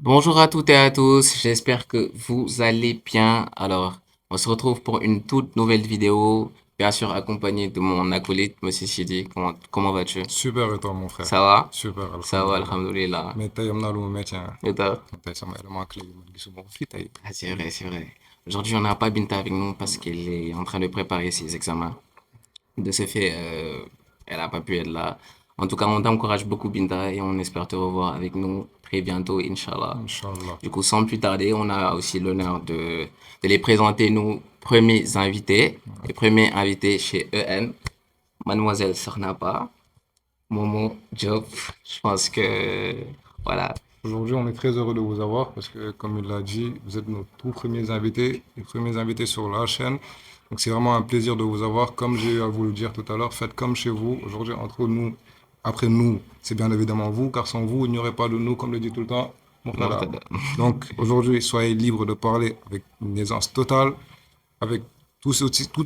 Bonjour à toutes et à tous, j'espère que vous allez bien. Alors, on se retrouve pour une toute nouvelle vidéo, bien sûr accompagné de mon acolyte, Monsieur Sidi. Comment vas-tu? Super et toi mon frère. Ça va? Super Ça va, alhamdulillah. alhamdoulilah. Mais tey am naa lu ma métti ah. Et toi? Tey sama élément clé yi man gisuma ko fii tey. Ah, c'est vrai, c'est vrai. Aujourd'hui, on n'a pas Binta avec nous parce qu'elle est en train de préparer ses examens. De ce fait, elle n'a pas pu être là. En tout cas, on t'encourage beaucoup, Binta, et on espère te revoir avec nous très bientôt, Inch'Allah. Inch'Allah. Du coup, sans plus tarder, on a aussi l'honneur de les présenter nos premiers invités. Les premiers invités chez EN, Mademoiselle Sarnapa, Momo Diop. Je pense que, voilà. Aujourd'hui, on est très heureux de vous avoir parce que, comme il l'a dit, vous êtes nos tout premiers invités, les premiers invités sur la chaîne. Donc, c'est vraiment un plaisir de vous avoir. Comme j'ai eu à vous le dire tout à l'heure, faites comme chez vous. Aujourd'hui, entre nous, après nous, c'est bien évidemment vous, car sans vous, il n'y aurait pas de nous, comme le dit tout le temps mon frère là. Mortada. Donc, aujourd'hui, soyez libres de parler avec une aisance totale, avec tout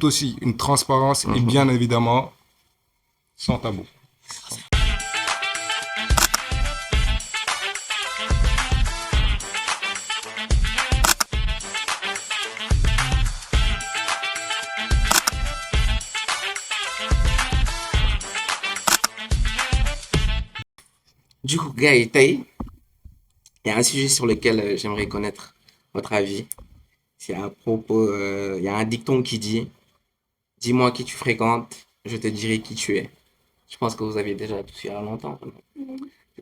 aussi une transparence et bien évidemment, sans tabou. Du coup, gars, et Taï, il y a un sujet sur lequel j'aimerais connaître votre avis. C'est à propos, il y a un dicton qui dit, dis-moi qui tu fréquentes, je te dirai qui tu es. Je pense que vous aviez déjà tout il y a longtemps. Du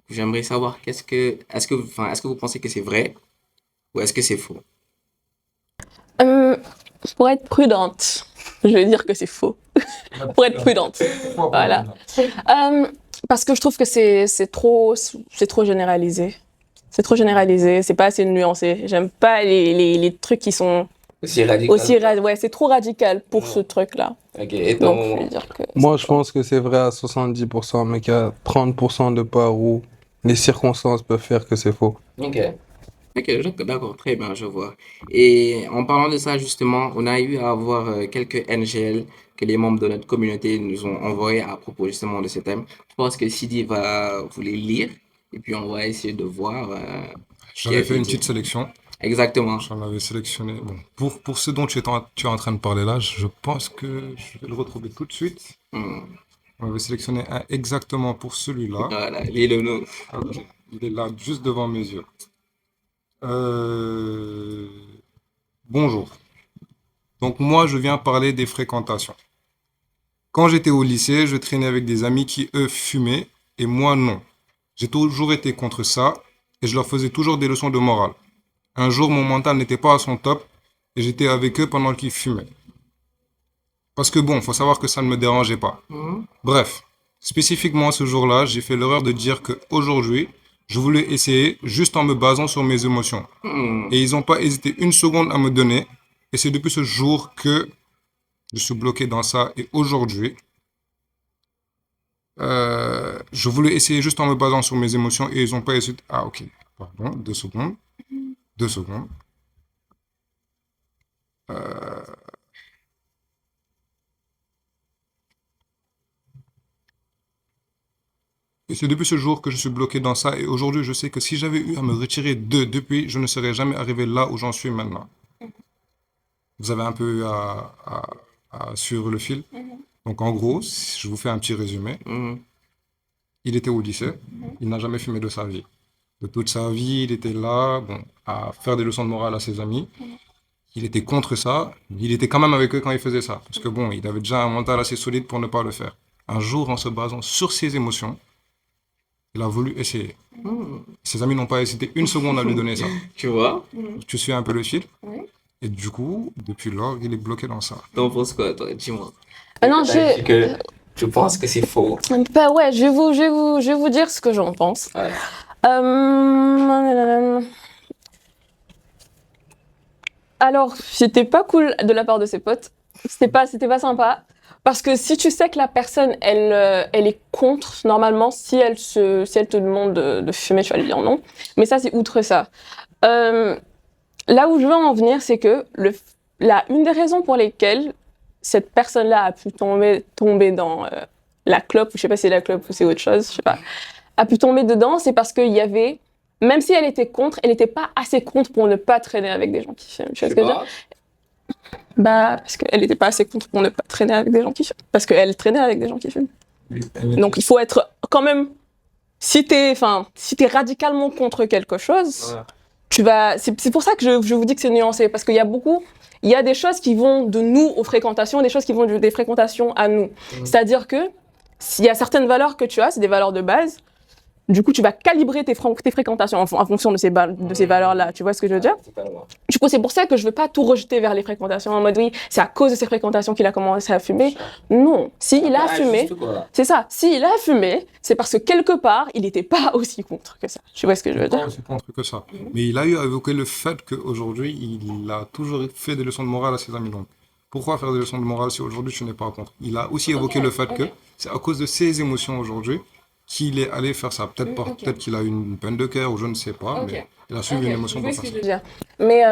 coup, j'aimerais savoir est-ce que vous pensez que c'est vrai ou est-ce que c'est faux? Euh, pour être prudente, je vais dire que c'est faux. Pour être prudente, voilà. Parce que je trouve que c'est trop généralisé. C'est trop généralisé, c'est pas assez nuancé. J'aime pas les trucs qui sont C'est radical. ouais, c'est trop radical pour ce truc-là. Ok, et Donc, ton je vais moment? dire que Moi, je pense que c'est vrai à 70%, mais qu'il y a 30% de part où les circonstances peuvent faire que c'est faux. Ok. Ok, d'accord, très bien, je vois. Et en parlant de ça, justement, on a eu à avoir quelques NGL que les membres de notre communauté nous ont envoyés à propos justement de ce thème. Je pense que Sidi va vous les lire et puis on va essayer de voir ce qui a J'avais fait été une dit. petite sélection. Exactement. J'en avais sélectionné. Bon, pour ce dont tu es en train de parler là, je pense que je vais le retrouver tout de suite. Hmm. On avait sélectionné un exactement pour celui-là. Voilà, lis-le-nous. Ok. Il est là juste devant mes yeux. Euh, Bonjour. Donc moi, je viens parler des fréquentations. Quand j'étais au lycée, je traînais avec des amis qui, eux, fumaient et moi, non. J'ai toujours été contre ça et je leur faisais toujours des leçons de morale. Un jour, mon mental n'était pas à son top et j'étais avec eux pendant qu'ils fumaient. Parce que bon, faut savoir que ça ne me dérangeait pas. Mhm. Bref, spécifiquement ce jour-là, j'ai fait l'erreur de dire que aujourd'hui, je voulais essayer juste en me basant sur mes émotions. Hmm. Et ils n'ont pas hésité une seconde à me donner. Et c'est depuis ce jour que je suis bloqué dans ça. Et aujourd'hui, je voulais essayer juste en me basant sur mes émotions et ils n'ont pas hésité. Ah ok, pardon, 2 secondes. 2 secondes. Euh, Et c'est depuis ce jour que je suis bloqué dans ça. Et aujourd'hui, je sais que si j'avais eu à me retirer depuis, je ne serais jamais arrivé là où j'en suis maintenant. Vous avez un peu eu à suivre le fil. Donc en gros, si je vous fais un petit résumé. Mhm. Il était au lycée. Il n'a jamais fumé de sa vie. De toute sa vie, il était là, bon, à faire des leçons de morale à ses amis. Il était contre ça. Il était quand même avec eux quand il faisait ça. Parce que bon, il avait déjà un mental assez solide pour ne pas le faire. Un jour, en se basant sur ses émotions, il a voulu essayer. Hmm. Ses amis n'ont pas hésité une seconde à lui donner ça. Tu vois? Tu suis un peu le fil. Oui. Et du coup, depuis lors, il est bloqué dans ça. T'en penses quoi, toi? Dis-moi. Non, T'as dit que tu penses que c'est faux. bah ouais, je vais vous dire ce que j'en pense. Ouais. Alors, c'était pas cool de la part de ses potes. C'était pas sympa. Parce que si tu sais que la personne, elle est contre, normalement, si elle te demande de fumer, tu vas lui dire non. Mais ça, c'est outre ça. Euh, Là où je veux en venir, c'est que une des raisons pour lesquelles cette personne-là a pu tomber dans la clope, ou je sais pas si c'est la clope ou c'est autre chose, je sais pas, a pu tomber dedans, c'est parce qu'il y avait même si elle était contre, elle n'était pas assez contre pour ne pas traîner avec des gens qui fument. Tu vois ce que je veux dire? Bah, parce qu'elle n'était pas assez contre pour ne pas traîner avec des gens qui fument. Parce qu'elle traînait avec des gens qui fument. Donc, il faut être quand même... Si t'es radicalement contre quelque chose, c'est pour ça que je vous dis que c'est nuancé. Parce qu'il y a des choses qui vont de nous aux fréquentations, des choses qui vont des fréquentations à nous. C'est-à-dire que s'il y a certaines valeurs que tu as, c'est des valeurs de base. Du coup, tu vas calibrer tes fréquentations en fonction de ces valeurs-là. Tu vois ce que je veux dire? Du coup, c'est pour ça que je veux pas tout rejeter vers les fréquentations en mode oui, c'est à cause de ces fréquentations qu'il a commencé à fumer. Non, s'il a fumé, c'est ça. S'il a fumé, c'est parce que quelque part, il n'était pas aussi contre que ça. Tu vois ce que je veux dire? Pas aussi contre que ça. Mais il a eu à évoquer le fait qu'aujourd'hui, il a toujours fait des leçons de morale à ses amis. Donc, pourquoi faire des leçons de morale si aujourd'hui tu n'es pas contre? Il a aussi évoqué le fait que c'est à cause de ses émotions aujourd'hui qu'il est allé faire ça. Peut-être qu'il a eu une peine de cœur ou je ne sais pas, mais il a suivi une émotion pour faire ça. Mais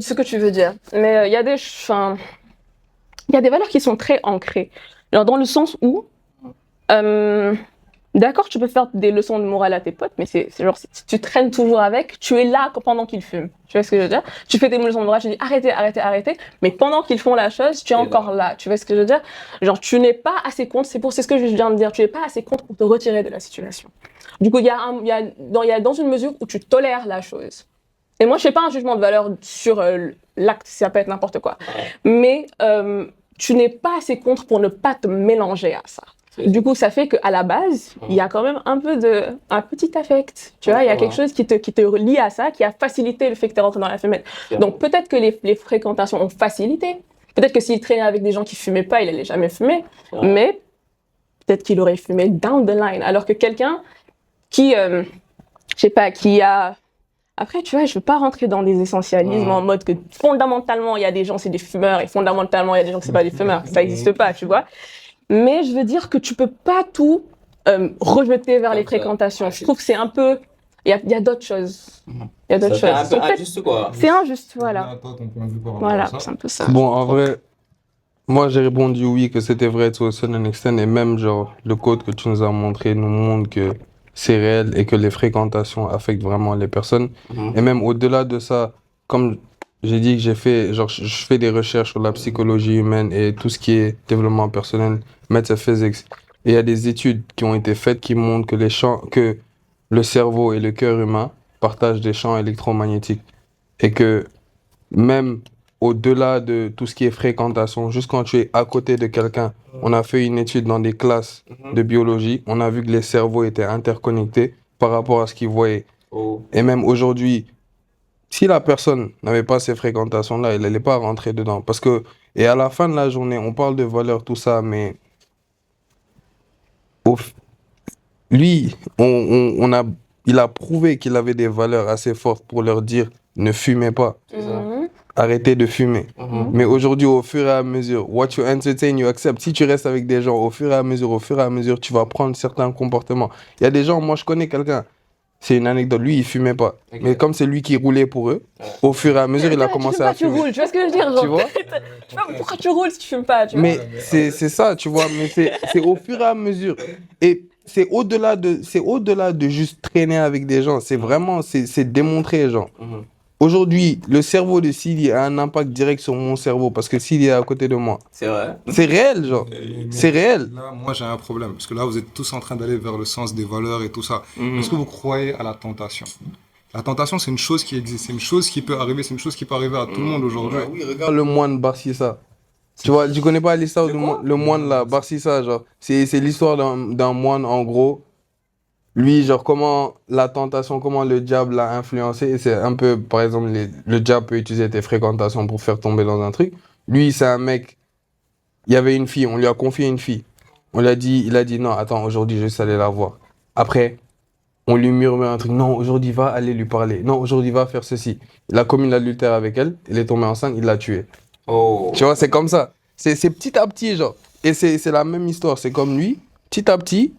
ce que tu veux dire. Mais il y a des valeurs qui sont très ancrées. Alors, dans le sens où, d'accord, tu peux faire des leçons de morale à tes potes, mais c'est genre, si tu traînes toujours avec, tu es là pendant qu'ils fument. Tu vois ce que je veux dire? Tu fais des leçons de morale, tu dis arrêtez, mais pendant qu'ils font la chose, tu es encore là. Tu vois ce que je veux dire? Genre, tu n'es pas assez contre, c'est ce que je viens de dire, tu n'es pas assez contre pour te retirer de la situation. Du coup, il y a dans une mesure où tu tolères la chose. Et moi, je fais pas un jugement de valeur sur l'acte, ça peut être n'importe quoi. Mais tu n'es pas assez contre pour ne pas te mélanger à ça. Du coup, ça fait qu'à la base, il y a quand même un petit affect. Tu vois, il y a quelque chose qui te lie à ça, qui a facilité le fait que tu es rentré dans la fumette. Donc, peut-être que les fréquentations ont facilité. Peut-être que s'il traînait avec des gens qui fumaient pas, il allait jamais fumer. Mais peut-être qu'il aurait fumé down the line. Alors que quelqu'un qui, je sais pas, qui a... Après, tu vois, je veux pas rentrer dans des essentialismes en mode que fondamentalement, il y a des gens, c'est des fumeurs, et fondamentalement, il y a des gens qui c'est pas des fumeurs. Ça existe pas, tu vois. Mais je veux dire que tu peux pas tout rejeter vers les fréquentations. Je trouve que c'est un peu... Il y a d'autres choses. Il y a d'autres choses. C'est un peu injuste, quoi. C'est injuste, voilà. À toi, ton point de vue par rapport Voilà, à ça. c'est un peu ça. Bon, en vrai, moi j'ai répondu oui, que c'était vrai to a certain extent, et même genre le code que tu nous as montré nous montre que c'est réel et que les fréquentations affectent vraiment les personnes. Et même au-delà de ça, comme j'ai dit que j'ai fait, genre je fais des recherches sur la psychologie humaine et tout ce qui est développement personnel, metaphysics. Et il y a des études qui ont été faites qui montrent que le cerveau et le cœur humain partagent des champs électromagnétiques. Et que même au-delà de tout ce qui est fréquentation, juste quand tu es à côté de quelqu'un, on a fait une étude dans des classes de biologie, on a vu que les cerveaux étaient interconnectés par rapport à ce qu'ils voyaient. Et même aujourd'hui, si la personne n'avait pas ces fréquentations-là, elle n'allait pas rentrer dedans. Et à la fin de la journée, on parle de valeurs, tout ça, mais lui, il a prouvé qu'il avait des valeurs assez fortes pour leur dire ne fumez pas. Arrêtez de fumer. Mais aujourd'hui, au fur et à mesure, what you entertain, you accept. Si tu restes avec des gens, au fur et à mesure, tu vas prendre certains comportements. Il y a des gens, moi je connais quelqu'un, c'est une anecdote, lui il fumait pas. Mais comme c'est lui qui roulait pour eux, au fur et à mesure, il a commencé à fumer. Tu vois ce que je veux dire, genre, Tu vois? tu vois, pourquoi tu roules si tu fumes pas, tu vois? Mais c'est ça, tu vois, mais c'est au fur et à mesure. Et c'est au-delà de juste traîner avec des gens, c'est vraiment, c'est démontré, genre. Aujourd'hui, le cerveau de Sidi a un impact direct sur mon cerveau parce que Sidi est à côté de moi. C'est vrai. C'est réel, genre. C'est réel. Là, moi, j'ai un problème. Parce que là, vous êtes tous en train d'aller vers le sens des valeurs et tout ça. Est-ce que vous croyez à la tentation? La tentation, c'est une chose qui existe. C'est une chose qui peut arriver. C'est une chose qui peut arriver à tout le monde aujourd'hui. Oui, regarde le moine Barsissa. Tu vois, tu connais pas l'histoire du le moine là, Barsissa, genre. C'est l'histoire d'un moine, en gros. Lui, genre, comment la tentation, comment le diable l'a influencé. Et c'est un peu, par exemple, le diable peut utiliser tes fréquentations pour faire tomber dans un truc. Lui, c'est un mec, il y avait une fille, on lui a confié une fille. Il a dit, non, attends, aujourd'hui, je vais juste aller la voir. Après, on lui murmure un truc, non, aujourd'hui, va aller lui parler. Non, aujourd'hui, va faire ceci. Il a commis l'adultère avec elle, elle est tombée enceinte, il l'a tuée. Tu vois, c'est comme ça. C'est petit à petit, genre. Et c'est la même histoire, c'est comme lui, petit à petit.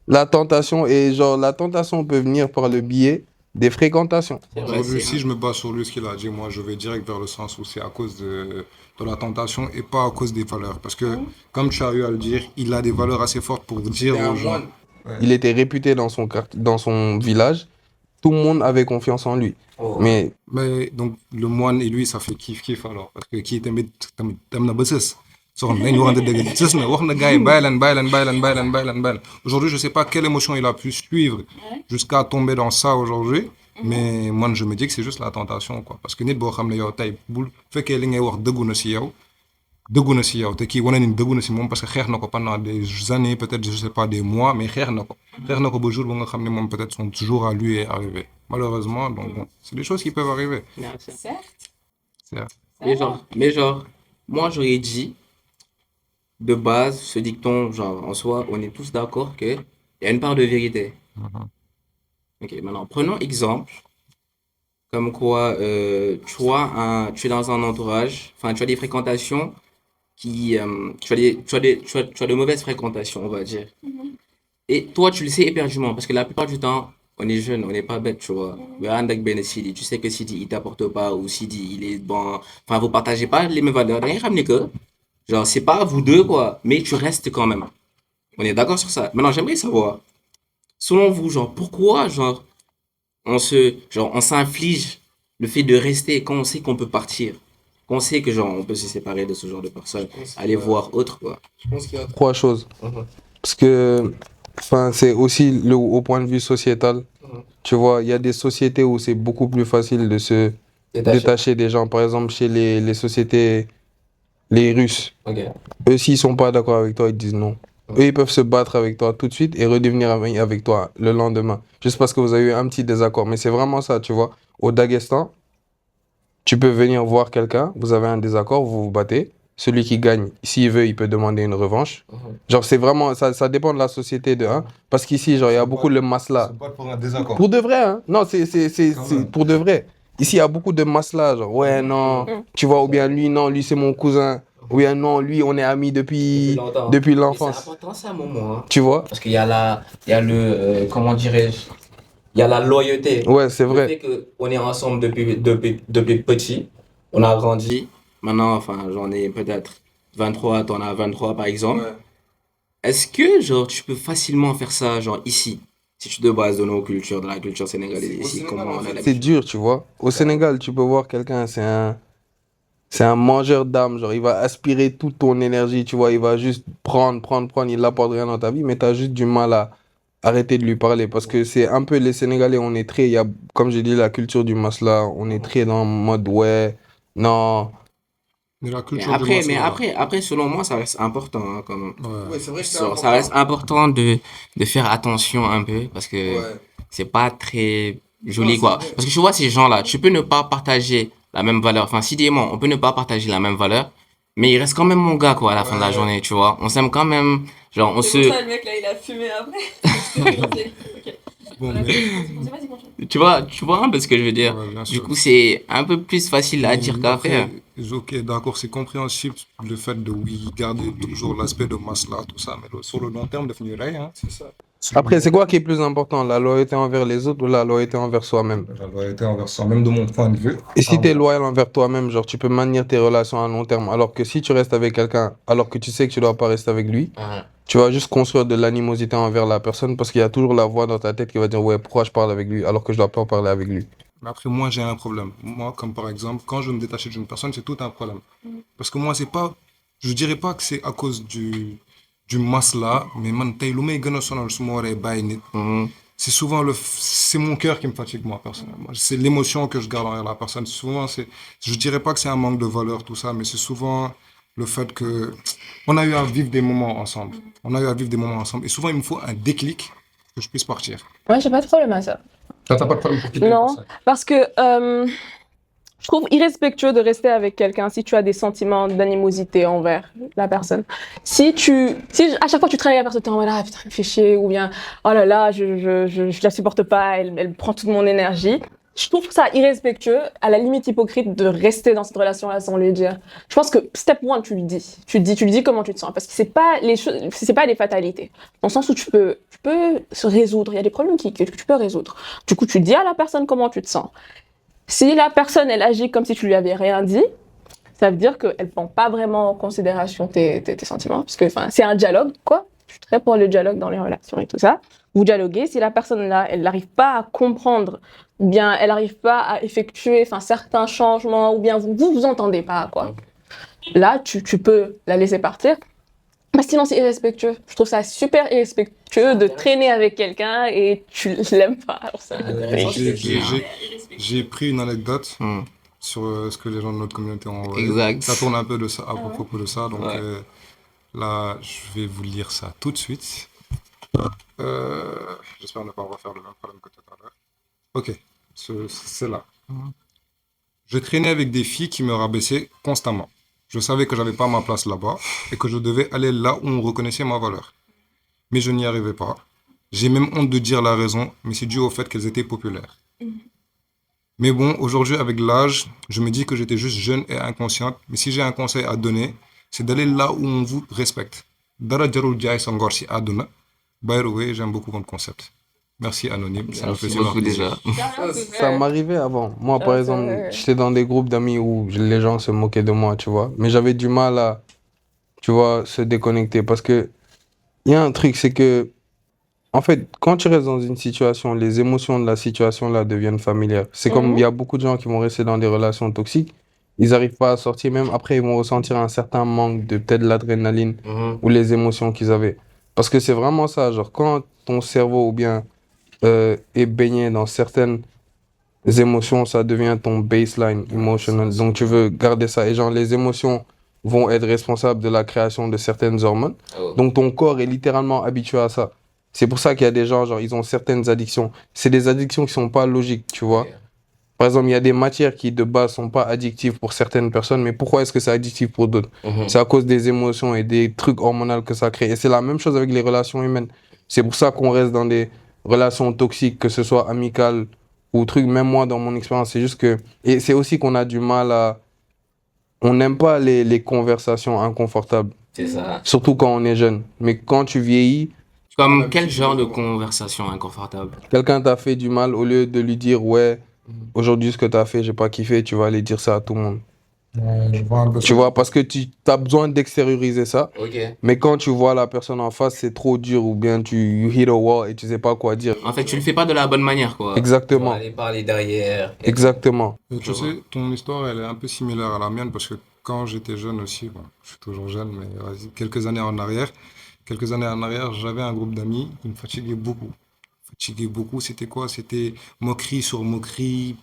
La tentation peut venir par le biais des fréquentations. Aujourd'hui, si je me base sur lui, ce qu'il a dit, moi, je vais direct vers le sens où c'est à cause de la tentation et pas à cause des valeurs. Parce que, comme tu as eu à le dire, il a des valeurs assez fortes pour dire aux gens. Il était réputé dans son village tout le monde avait confiance en lui. Oh. Mais Mais donc, le moine et lui, ça fait kiff-kiff alors. Parce que qui tamit na ba sës. Soxna nañu waxante dëgg sës na wax na gars yi bàyyi leen. Aujourd'hui, je sais pas quelle émotion il a pu suivre jusqu'à tomber dans ça aujourd'hui. Mais moi, je me dis que c'est juste la tentation, quoi. Parce que nit boo xam ne yow tey bu fekkee li ngay wax dëggu na si yow te kii wane ni dëggu na si moom parce que xeex na ko pendant des années peut-être je sais pas des mois mais xeex na ko ba jour ba nga xam ne moom peut-être son jour à lui est arrivé malheureusement donc bon, c'est des choses qui peuvent arriver. Merci. C'est- Mais genre, moi j'aurais dit, de base, ce dicton, genre, en soi, on est tous d'accord qu'il y a une part de vérité. Mhm. Ok, maintenant, prenons exemple, comme quoi tu es dans un entourage, enfin, tu as des fréquentations tu as de mauvaises fréquentations, on va dire. Et toi, tu le sais éperdument, parce que la plupart du temps, on est jeune, on n'est pas bête, tu vois. Mais Randak Ben Sidi, tu sais que Sidi, il t'apporte pas, ou Sidi, il est bon. Enfin, vous partagez pas les mêmes valeurs. D'ailleurs, ramenez que, genre, c'est pas vous deux, quoi, mais tu restes quand même. On est d'accord sur ça. Maintenant, j'aimerais savoir, selon vous, genre, pourquoi, genre, on s'inflige le fait de rester quand on sait qu'on peut partir, quand on sait que, genre, on peut se séparer de ce genre de personnes, aller voir autre, quoi. je pense qu'il y a trois choses. Parce que, enfin, c'est aussi au point de vue sociétal. Tu vois, il y a des sociétés où c'est beaucoup plus facile de se détacher des gens. Par exemple, chez les sociétés, les Russes, Ok. eux, s'ils sont pas d'accord avec toi, ils te disent non. Eux, ils peuvent se battre avec toi tout de suite et redevenir avec toi le lendemain. Juste parce que vous avez eu un petit désaccord. Mais c'est vraiment ça, tu vois. Au Daghestan, tu peux venir voir quelqu'un, vous avez un désaccord, vous vous battez. Celui qui gagne, s'il veut, il peut demander une revanche. Genre, c'est vraiment, ça dépend de la société de un. Parce qu'ici, genre, il y a beaucoup de masla. C'est pas pour un désaccord. Pour de vrai, hein. Non, c'est pour de vrai. Ici, il y a beaucoup de masla, genre, ouais, non, tu vois, ou bien lui, non, lui, c'est mon cousin. Ou bien non, lui, on est amis depuis C'est l'enfance. important, ça, à un moment, hein. Tu vois? Parce qu'il y a comment dirais-je, il y a la loyauté. Ouais, c'est Le vrai. fait qu'on est ensemble depuis petit, on a grandi. Maintenant, enfin, j'en ai peut-être 23, t'en as 23 par exemple. Est-ce que, genre, tu peux facilement faire ça, genre, ici? Si tu te bases de nos cultures, de la culture sénégalaise ici, comment on a C'est l'habitude? dur, tu vois. Au Sénégal, tu peux voir quelqu'un, c'est un mangeur d'âme. Genre, il va aspirer toute ton énergie, tu vois. Il va juste prendre. Il n'apporte rien dans ta vie, mais tu as juste du mal à arrêter de lui parler. Parce que c'est un peu les Sénégalais, on est très, comme j'ai dit, la culture du masla, on est très dans le mode, ouais, non. Mais la Mais culture du après, masla, après, selon moi, ça reste important, hein, quand même. ouais. c'est vrai Ça reste important de faire attention un peu, parce que c'est pas très joli, quoi. Parce que tu vois, ces gens-là, tu peux ne pas partager la même valeur. Enfin, si on peut ne pas partager la même valeur, mais il reste quand même mon gars, quoi, à la fin de la journée, tu vois. On s'aime quand même. Genre, on C'est se. pour ça, le mec, là, il a fumé après. Ok. Bon, mais, Vas-y, continue. Tu vois un peu ce que je veux dire. ouais, bien Du sûr. coup, c'est un peu plus facile à dire qu'à faire. Ok, d'accord, c'est compréhensible le fait de oui, garder toujours l'aspect de masla, tout ça, mais sur le long terme, devenir hein, c'est ça. Après, c'est quoi qui est plus important, la loyauté envers les autres ou la loyauté envers soi-même? La loyauté envers soi, même de mon point de vue. Et si tu es loyal envers toi-même, genre, tu peux maintenir tes relations à long terme. Alors que si tu restes avec quelqu'un, alors que tu sais que tu dois pas rester avec lui, tu vas juste construire de l'animosité envers la personne parce qu'il y a toujours la voix dans ta tête qui va dire, ouais, pourquoi je parle avec lui alors que je dois pas parler avec lui. Mais après, moi, j'ai un problème. Moi, comme par exemple, quand je veux me détacher d'une personne, c'est tout un problème. Parce que moi, c'est pas, je dirais pas que c'est à cause du masla, mais man, tay lu may gëna sonal su ma waree bàyyi nit, c'est souvent c'est mon cœur qui me fatigue, moi, personnellement. C'est l'émotion que je garde envers la personne. Souvent, je dirais pas que c'est un manque de valeur, tout ça, mais c'est souvent le fait que on a eu à vivre des moments ensemble. On a eu à vivre des moments ensemble. Et souvent, il me faut un déclic que je puisse partir. Moi, j'ai pas de problème à ça. T'as pas de problème pour quitter Non, parce que je trouve irrespectueux de rester avec quelqu'un si tu as des sentiments d'animosité envers la personne. Si à chaque fois tu travailles avec la personne, t'es en mode ah putain, elle me fait chier, ou bien oh là là, je la supporte pas, elle prend toute mon énergie. Je trouve ça irrespectueux, à la limite hypocrite de rester dans cette relation-là sans lui dire. Je pense que step one, tu lui dis comment tu te sens, parce que c'est pas des fatalités. Dans le sens où tu peux se résoudre, il y a des problèmes que tu peux résoudre. Du coup, tu dis à la personne comment tu te sens. Si la personne, elle agit comme si tu lui avais rien dit, ça veut dire qu'elle prend pas vraiment en considération tes sentiments, parce que c'est un dialogue, quoi. je suis très pour le dialogue dans les relations et tout ça. Vous dialoguez, si la personne là, elle n'arrive pas à comprendre, ou bien elle n'arrive pas à effectuer certains changements, ou bien vous entendez pas, quoi. Là, tu peux la laisser partir. Mais sinon, c'est irrespectueux. Je trouve ça super irrespectueux de traîner avec quelqu'un et tu l'aimes pas. Alors ça, J'ai pris une anecdote Hmm. sur ce que les gens de notre communauté ont envoyé. Exact. Ça tourne un peu de ça, à propos de ça. Donc Ouais. là, je vais vous lire ça tout de suite. J'espère ne pas refaire le même problème que tout à l'heure. Ok, c'est là. Je traînais avec des filles qui me rabaissaient constamment. Je savais que j'avais pas ma place là-bas et que je devais aller là où on reconnaissait ma valeur. Mais je n'y arrivais pas. J'ai même honte de dire la raison, mais c'est dû au fait qu'elles étaient populaires. Mais bon, aujourd'hui, avec l'âge, je me dis que j'étais juste jeune et inconsciente. Mais si j'ai un conseil à donner, c'est d'aller là où on vous respecte. Dara jarul jaay sa ngor si àdduna. By the way, j'aime beaucoup votre concept. Merci Anonyme, ça me fait Merci super beaucoup plaisir. déjà. Ça m'arrivait avant. Moi, par ça, exemple, ouais. j'étais dans des groupes d'amis où les gens se moquaient de moi, tu vois. Mais j'avais du mal à, tu vois, se déconnecter. Parce que il y a un truc, c'est que, en fait, quand tu restes dans une situation, les émotions de la situation là deviennent familières. C'est comme, il y a beaucoup de gens qui vont rester dans des relations toxiques. Ils n'arrivent pas à sortir. Même après, ils vont ressentir un certain manque de peut-être l'adrénaline Mhm. ou les émotions qu'ils avaient. Parce que c'est vraiment ça. Genre, quand ton cerveau ou bien est baigné dans certaines émotions, ça devient ton baseline emotional. Donc tu veux garder ça. Et genre, les émotions vont être responsables de la création de certaines hormones. Oh. Donc ton corps est littéralement habitué à ça. C'est pour ça qu'il y a des gens, genre, ils ont certaines addictions. C'est des addictions qui sont pas logiques, tu vois. Ok. Par exemple, il y a des matières qui de base sont pas addictives pour certaines personnes, mais pourquoi est-ce que c'est addictif pour d'autres? Mhm. C'est à cause des émotions et des trucs hormonaux que ça crée. Et c'est la même chose avec les relations humaines. C'est pour ça qu'on reste dans des relations toxiques, que ce soit amicales ou trucs. Même moi, dans mon expérience, c'est juste que... Et c'est aussi qu'on a du mal à... On n'aime pas les conversations inconfortables, C'est ça. surtout quand on est jeune. Mais quand tu vieillis, Comme quel genre de conversation inconfortable? quelqu'un t'a fait du mal, au lieu de lui dire, ouais, aujourd'hui, ce que t'as fait, j'ai pas kiffé, tu vas aller dire ça à tout le monde. Je vois un peu Tu vois, parce que tu as besoin d'extérioriser ça. Ok. Mais quand tu vois la personne en face, c'est trop dur ou bien tu you hit a wall et tu sais pas quoi dire. En fait, tu le fais pas de la bonne manière, quoi. Exactement. Aller parler derrière. Exactement. Tu sais, ton histoire, elle est un peu similaire à la mienne parce que quand j'étais jeune aussi, bon, je suis toujours jeune, mais vas-y, quelques années en arrière, j'avais un groupe d'amis qui me fatiguait beaucoup. Fatiguait beaucoup, c'était quoi? C'était moquerie sur moquerie.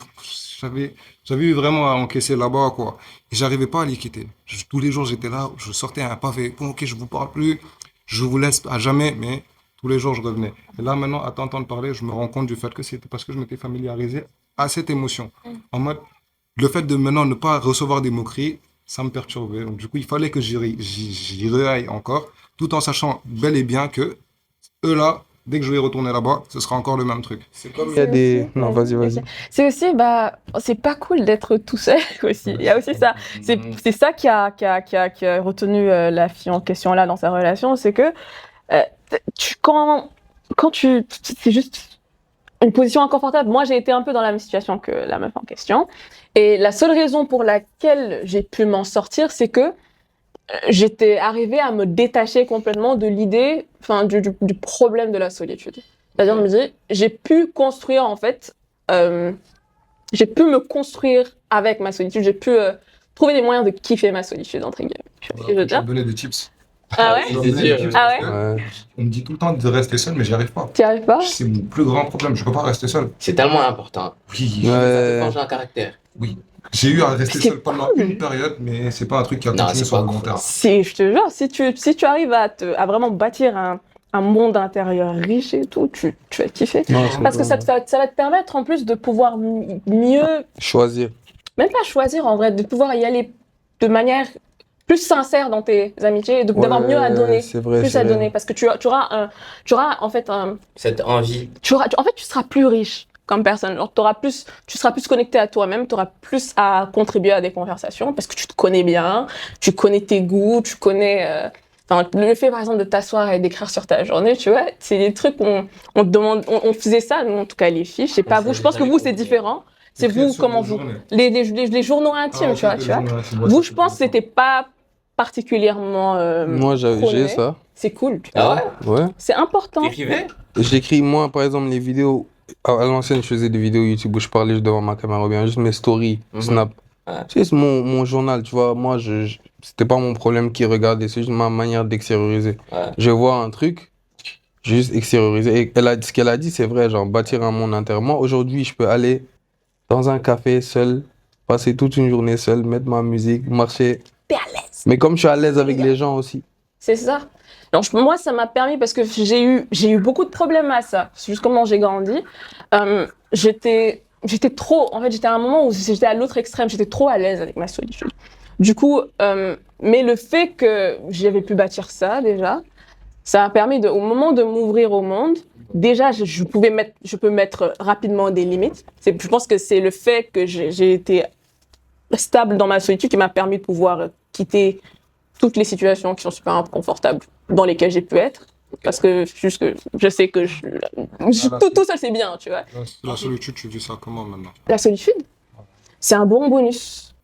J'avais eu vraiment à encaisser là-bas, quoi. Et j'arrivais pas à les quitter. Tous les jours, j'étais là, je sortais un pavé. Bon, ok, je vous parle plus, je vous laisse à jamais, mais tous les jours, je revenais. Et là, maintenant, à t'entendre parler, je me rends compte du fait que c'était parce que je m'étais familiarisé à cette émotion. En mode, le fait de maintenant ne pas recevoir des moqueries, ça me perturbait. Donc, du coup, il fallait que j'y réaille encore, tout en sachant bel et bien que eux là, dès que je vais retourner là-bas, ce sera encore le même truc. C'est comme il y a des... Non, vas-y. C'est aussi, c'est pas cool d'être tout seul aussi. Il y a aussi ça. C'est ça qui a retenu la fille en question là dans sa relation, c'est que c'est juste une position inconfortable. Moi, j'ai été un peu dans la même situation que la meuf en question. Et la seule raison pour laquelle j'ai pu m'en sortir, c'est que j'étais arrivée à me détacher complètement de l'idée, du problème de la solitude. C'est-à-dire, je me dis, j'ai pu construire, en fait, j'ai pu me construire avec ma solitude, j'ai pu trouver des moyens de kiffer ma solitude, entre guillemets. Tu vois ce que je veux dire? donner des tips. Ah ouais? Ah ouais? Ouais. On me dit tout le temps de rester seul, mais j'y arrive pas. T'y arrives pas? C'est mon plus grand problème, je peux pas rester seul. C'est tellement important. Oui, Ça Ouais. te forge un caractère. oui. J'ai eu à rester C'est seul pendant cool. une période, mais c'est pas un truc qui a Non, continué c'est sur pas le long cool. terme. Si, je te jure, si tu arrives à vraiment bâtir un monde intérieur riche et tout, tu vas kiffer. Non, c'est Parce que vrai. ça va te permettre en plus de pouvoir mieux, Choisir. même pas choisir en vrai, de pouvoir y aller de manière plus sincère dans tes amitiés et d'avoir mieux à donner, C'est vrai, plus c'est à vrai. donner. Parce que tu auras en fait Cette envie. tu seras plus riche comme personne. Genre, tu seras plus connecté à toi-même, tu auras plus à contribuer à des conversations parce que tu te connais bien, tu connais tes goûts, tu connais. Le fait, par exemple, de t'asseoir et d'écrire sur ta journée, tu vois, c'est des trucs qu'on te demande. On faisait ça, nous, en tout cas, les filles. Je sais pas vous, je pense que vous, c'est différent. C'est vous, comment vous. Les journaux intimes, tu vois. Vous, je pense que c'était pas particulièrement. Moi, j'ai prôné. ça. c'est cool. Ah ouais? Ouais. C'est important. T'écrivais? J'écris, moi, par exemple, les vidéos. À l'ancienne, je faisais des vidéos YouTube où je parlais devant ma caméra, ou bien juste mes stories, Snap. Ouais. Tu sais, c'est mon journal, tu vois. Moi, c'était pas mon problème qui regardait, c'est juste ma manière d'extérioriser. Ouais. Je vois un truc, juste extérioriser. Et ce qu'elle a dit, c'est vrai, genre bâtir un monde intérieur. Moi, aujourd'hui, je peux aller dans un café seul, passer toute une journée seul, mettre ma musique, marcher. T'es à l'aise. Mais comme je suis à l'aise avec les gens aussi. C'est ça. Donc, moi, ça m'a permis parce que j'ai eu beaucoup de problèmes à ça. C'est juste comment j'ai grandi. J'étais trop. En fait, j'étais à un moment où j'étais à l'autre extrême. J'étais trop à l'aise avec ma solitude. Du coup, mais le fait que j'avais pu bâtir ça déjà, ça m'a permis au moment de m'ouvrir au monde, déjà, je peux mettre rapidement des limites. Je pense que c'est le fait que j'ai été stable dans ma solitude qui m'a permis de pouvoir quitter toutes les situations qui sont super inconfortables dans lesquelles j'ai pu être. Parce que juste que je sais que tout ça c'est bien, tu vois. La solitude, tu dis ça comment maintenant? La solitude, c'est un bon bonus.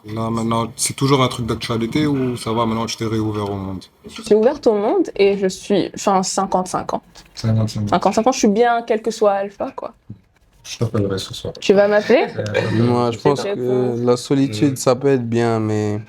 Là, maintenant, c'est toujours un truc d'actualité ou ça va, maintenant tu t'es réouvert au monde? Je suis ouverte au monde et je suis, enfin, 50-50. 50-50, je suis bien, quel que soit alpha, quoi. Je t'appellerai ce soir. Tu vas m'appeler? Moi, je pense très que bon. la solitude, ça peut être bien, mais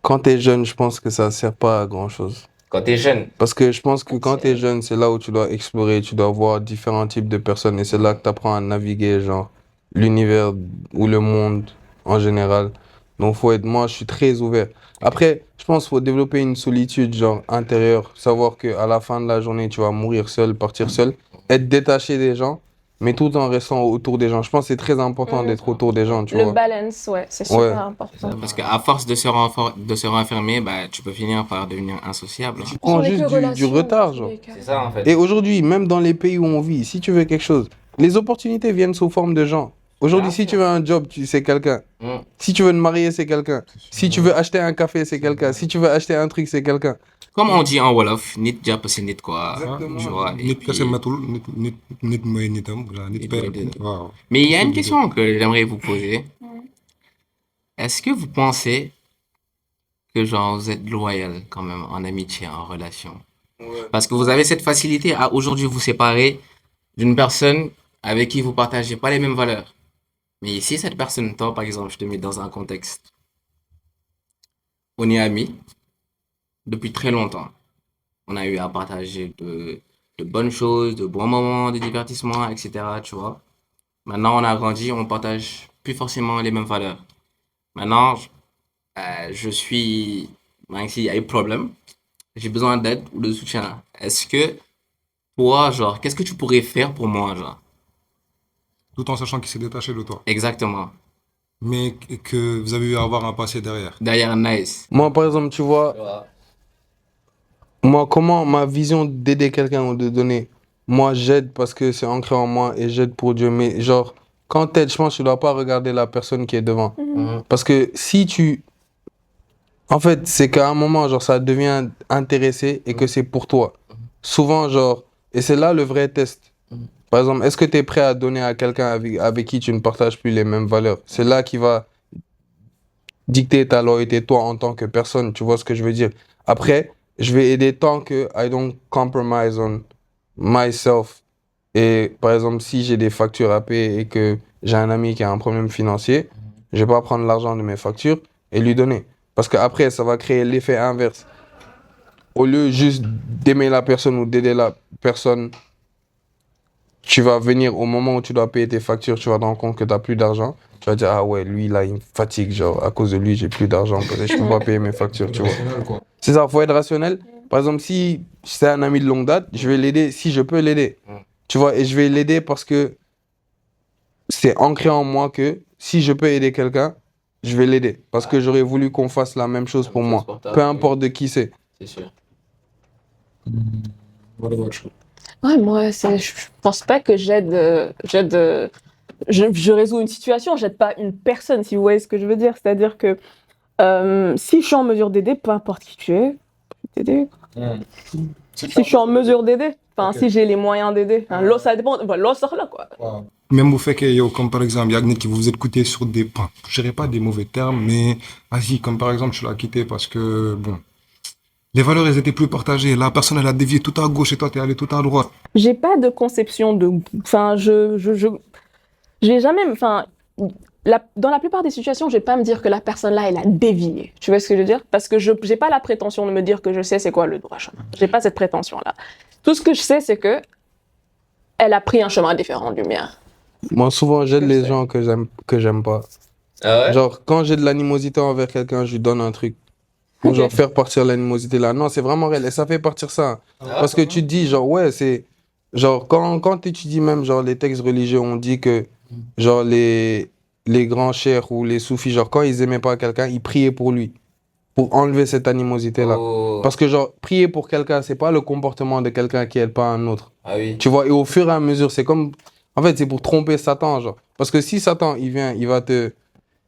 quand t'es jeune, je pense que ça sert pas à grand-chose. Quand t'es jeune. Parce que je pense que quand t'es jeune, c'est là où tu dois explorer, tu dois voir différents types de personnes et c'est là que t'apprends à naviguer, genre, l'univers ou le monde en général. Donc, moi, je suis très ouvert. Après, je pense qu'il faut développer une solitude, genre, intérieure. Savoir qu'à la fin de la journée, tu vas mourir seul, partir seul. Être détaché des gens, mais tout en restant autour des gens. Je pense que c'est très important d'être autour des gens, tu Le vois. balance, ouais, c'est super Ouais. important. Parce qu'à force de se renfermer, bah, tu peux finir par devenir insociable. Tu prends juste du retard, genre. C'est ça, en fait. Et aujourd'hui, même dans les pays où on vit, si tu veux quelque chose, les opportunités viennent sous forme de gens. Aujourd'hui, si tu veux un job, c'est quelqu'un. Si tu veux te marier, c'est quelqu'un. Si tu veux acheter un café, c'est quelqu'un. Si tu veux acheter un truc, c'est quelqu'un. Comme on dit en Wolof, nit jàpp si nit quoi. Exactement. Tu vois, et Nit puis- kese matul, nit mooy nitam, voilà, nit Nit per. mooy nitam. Waaw. Mais il y a une question que j'aimerais vous poser. Est-ce que vous pensez que genre vous êtes loyal quand même en amitié, en relation? Parce que vous avez cette facilité à aujourd'hui vous séparer d'une personne avec qui vous partagez pas les mêmes valeurs. Mais ici, cette personne, toi par exemple, je te mets dans un contexte. On est amis depuis très longtemps. On a eu à partager de bonnes choses, de bons moments, de divertissement, etc. Tu vois. Maintenant, on a grandi, on partage plus forcément les mêmes valeurs. Maintenant, je suis, même s'il y a eu problème, j'ai besoin d'aide ou de soutien. Est-ce que toi, genre, qu'est-ce que tu pourrais faire pour moi, genre? Tout en sachant qu'il s'est détaché de toi. Exactement. Mais que vous avez eu à avoir un passé derrière. Derrière Nice. Moi, par exemple, tu vois, moi, comment ma vision d'aider quelqu'un ou de donner, moi, j'aide parce que c'est ancré en moi et j'aide pour Dieu. Mais genre, quand t'aides, je pense que tu dois pas regarder la personne qui est devant. Parce que si tu... En fait, c'est qu'à un moment, genre, ça devient intéressé et que c'est pour toi. Souvent, genre... Et c'est là le vrai test. Par exemple, est-ce que tu es prêt à donner à quelqu'un avec qui tu ne partages plus les mêmes valeurs? C'est là qui va dicter ta loyauté, toi, en tant que personne. Tu vois ce que je veux dire? Après, je vais aider tant que I don't compromise on myself. Et par exemple, si j'ai des factures à payer et que j'ai un ami qui a un problème financier, je vais pas prendre l'argent de mes factures et lui donner. Parce qu'après, ça va créer l'effet inverse. Au lieu juste d'aimer la personne ou d'aider la personne, tu vas venir au moment où tu dois payer tes factures, tu vas te rendre compte que tu n'as plus d'argent. Tu vas dire, ah ouais, lui, là, il me fatigue. Genre, à cause de lui, j'ai plus d'argent. Peut-être je peux pas payer mes factures, tu vois. C'est ça, faut être rationnel. Par exemple, si c'est un ami de longue date, je vais l'aider si je peux l'aider. Tu vois, et je vais l'aider parce que c'est ancré en moi que si je peux aider quelqu'un, je vais l'aider. Parce que j'aurais voulu qu'on fasse la même chose pour moi. Peu importe de qui c'est. C'est sûr. What about you? Ouais, moi, je pense pas que je résous une situation, j'aide pas une personne, si vous voyez ce que je veux dire. C'est-à-dire que si je suis en mesure d'aider, peu importe qui tu es, je peux t'aider. Si je suis en mesure d'aider, enfin, si j'ai les moyens d'aider. Hein, là, ça dépend, voilà, là, ça, là, quoi. Même vous faites que, yo, comme par exemple, il y a qui vous êtes quitté sur des, je dirais pas des mauvais termes, mais vas-y, comme par exemple, tu l'as quitté parce que, bon, Les valeurs, elles étaient plus partagées. La personne, elle a dévié tout à gauche et toi, t'es allé tout à droite. J'ai pas de conception de. Enfin, j'ai jamais. Enfin, dans la plupart des situations, je vais pas me dire que la personne là, elle a dévié. Tu vois ce que je veux dire? Parce que je j'ai pas la prétention de me dire que je sais c'est quoi le droit chemin. J'ai pas cette prétention là. Tout ce que je sais, c'est que elle a pris un chemin différent du mien. Moi, souvent, j'aide Je les sais. gens que j'aime pas. Ah ouais? Genre, quand j'ai de l'animosité envers quelqu'un, je lui donne un truc. Pour Ok. genre faire partir l'animosité là. Non, c'est vraiment réel. Et ça fait partir ça. Parce que tu te dis, genre, ouais, c'est. Genre, quand tu étudies même, genre, les textes religieux, on dit que, genre, les grands cheikhs ou les soufis, genre, quand ils aimaient pas quelqu'un, ils priaient pour lui. Pour enlever cette animosité là. Oh. Parce que, genre, prier pour quelqu'un, c'est pas le comportement de quelqu'un qui aide pas un autre. Ah oui. Tu vois, et au fur et à mesure, c'est comme. En fait, c'est pour tromper Satan, genre. Parce que si Satan, il vient, il va te.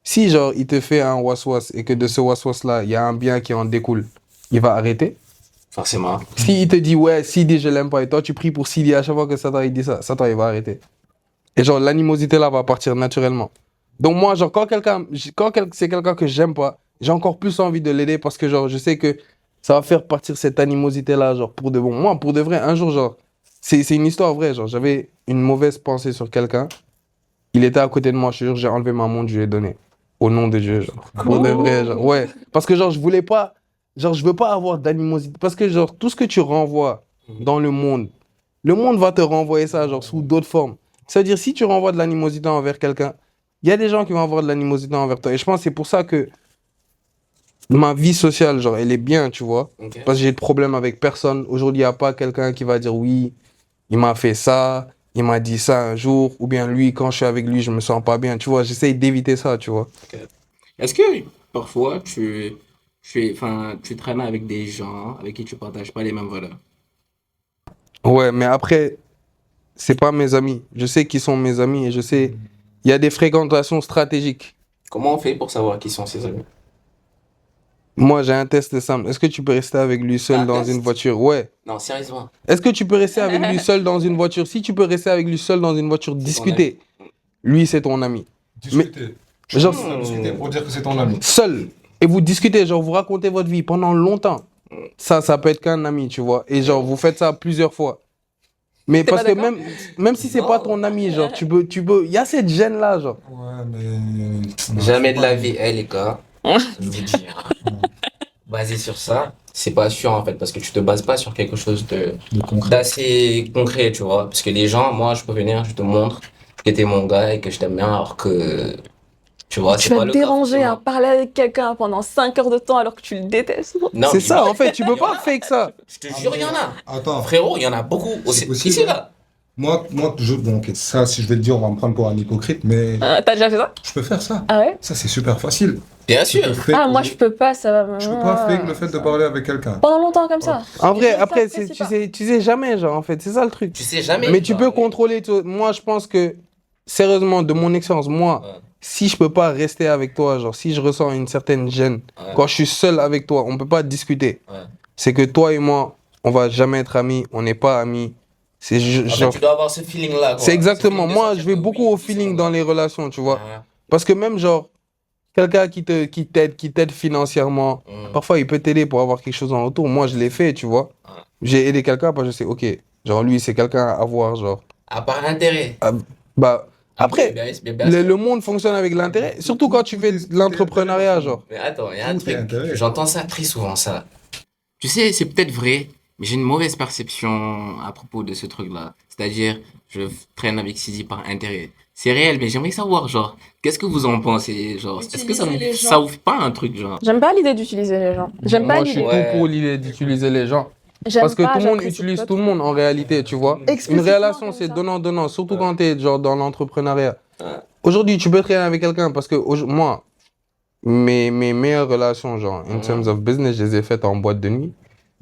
Si, genre, il te fait un waswas et que de ce waswas-là, il y a un bien qui en découle, il va arrêter. Forcément. Si il te dit, ouais, Sidi, je l'aime pas, et toi, tu pries pour Sidi, à chaque fois que Satan, il dit ça, Satan, il va arrêter. Et genre, l'animosité là va partir naturellement. Donc, moi, genre, c'est quelqu'un que j'aime pas, j'ai encore plus envie de l'aider parce que, genre, je sais que ça va faire partir cette animosité là, genre, pour de bon. Moi, pour de vrai, un jour, genre, c'est une histoire vraie, genre, j'avais une mauvaise pensée sur quelqu'un, il était à côté de moi, je te jure, j'ai enlevé ma montre, je lui ai donné. Au nom de Dieu, genre. Pour de vrai, genre. Ouais. Parce que, genre, je voulais pas. Genre, je veux pas avoir d'animosité. Parce que, genre, tout ce que tu renvoies dans le monde va te renvoyer ça, genre, sous d'autres formes. C'est-à-dire, si tu renvoies de l'animosité envers quelqu'un, il y a des gens qui vont avoir de l'animosité envers toi. Et je pense que c'est pour ça que ma vie sociale, genre, elle est bien, tu vois. Ok. Parce que j'ai de problème avec personne. Aujourd'hui, il n'y a pas quelqu'un qui va dire oui, il m'a fait ça, il m'a dit ça un jour, ou bien lui, quand je suis avec lui, je me sens pas bien. Tu vois, j'essaye d'éviter ça, tu vois. Est-ce que parfois tu traînes avec des gens avec qui tu partages pas les mêmes valeurs? Ouais, mais après, c'est pas mes amis. Je sais qui sont mes amis et je sais, il y a des fréquentations stratégiques. Comment on fait pour savoir qui sont ses amis? Moi, j'ai un test simple. Est-ce que tu peux rester avec lui seul Un dans test? une voiture? Ouais. Non, sérieusement. Est-ce que tu peux rester avec lui seul dans une voiture? Si tu peux rester avec lui seul dans une voiture, C'est ton discuter. Lui, c'est ton ami. Discuter. Genre, Discuter pour dire que c'est ton ami. seul. Et vous discutez, genre, vous racontez votre vie pendant longtemps. Ça peut être qu'un ami, tu vois. Et genre, vous faites ça plusieurs fois. Mais T'es parce pas que d'accord? même si c'est Non. pas ton ami, genre, il y a cette gêne-là, genre. Ouais, mais. Jamais de la vie, les gars. Je vous dis, basé sur ça, c'est pas sûr en fait, parce que tu te bases pas sur quelque chose d'assez concret, tu vois. Parce que les gens, moi, je peux venir, je te montre que t'es mon gars et que je t'aime bien, alors que, tu vois, Tu c'est vas pas te le cas, déranger à forcément. parler avec quelqu'un pendant 5 heures de temps alors que tu le détestes. Non, C'est mais ça, en fait, tu peux pas fake ça. je te jure, il y en a. Attends. Frérot, il y en a beaucoup. C'est possible, Ici, hein. là. Bon, ok, ça, si je vais le dire, on va me prendre pour un hypocrite, mais T'as déjà fait ça? je peux faire ça. Ah ouais? Ça, c'est super facile. Bien Je peux sûr. fake- Ah, moi je peux pas, ça va me. Je peux pas fake le fait de parler avec quelqu'un. Pendant longtemps comme ça. En vrai, Ça, après, j'apprécie tu pas. sais jamais, genre, en fait, c'est ça le truc. Tu sais jamais. Mais tu vois. peux contrôler tout. Moi, je pense que, sérieusement, de mon expérience, moi, Ouais. si je peux pas rester avec toi, genre, si je ressens une certaine gêne, Ouais. quand je suis seul avec toi, on peut pas discuter. Ouais. C'est que toi et moi, on va jamais être amis, on n'est pas amis. C'est En fait, genre. tu dois avoir ce feeling-là, quoi. C'est Ce exactement. feeling de Moi, sentir je vais que beaucoup oui, au ils sont feeling dans là. les relations, tu vois. Ouais. Parce que même, genre, quelqu'un qui t'aide financièrement, Mm. parfois, il peut t'aider pour avoir quelque chose en retour. Moi, je l'ai fait, tu vois. Ouais. J'ai aidé quelqu'un parce que je sais, ok, genre, lui, c'est quelqu'un à avoir, genre. À part l'intérêt. Bah, après, bien sûr. le monde fonctionne avec l'intérêt, surtout quand tu fais de l'entrepreneuriat, genre. Mais attends, il y a un Tout est truc. intérêt. J'entends ça très souvent, ça. Tu sais, c'est peut-être vrai, mais j'ai une mauvaise perception à propos de ce truc-là. C'est-à-dire, je traîne avec Sidi par intérêt. C'est réel, mais j'aimerais savoir, genre, qu'est-ce que vous en pensez? Genre, est-ce que Utiliser les gens. ça vous fait pas un truc, genre? J'aime pas l'idée d'utiliser les gens. J'aime pas Moi, je suis l'idée. tout pour l'idée d'utiliser les gens. J'aime Parce que pas, tout le monde j'apprécie utilise pas tout le monde en réalité, tu vois. Une Explicitement relation, comme c'est ça. donnant-donnant, surtout quand tu es genre dans l'entrepreneuriat. Ouais. Aujourd'hui, tu peux traîner avec quelqu'un parce que moi, mes meilleures relations, genre, in terms of business, je les ai faites en boîte de nuit.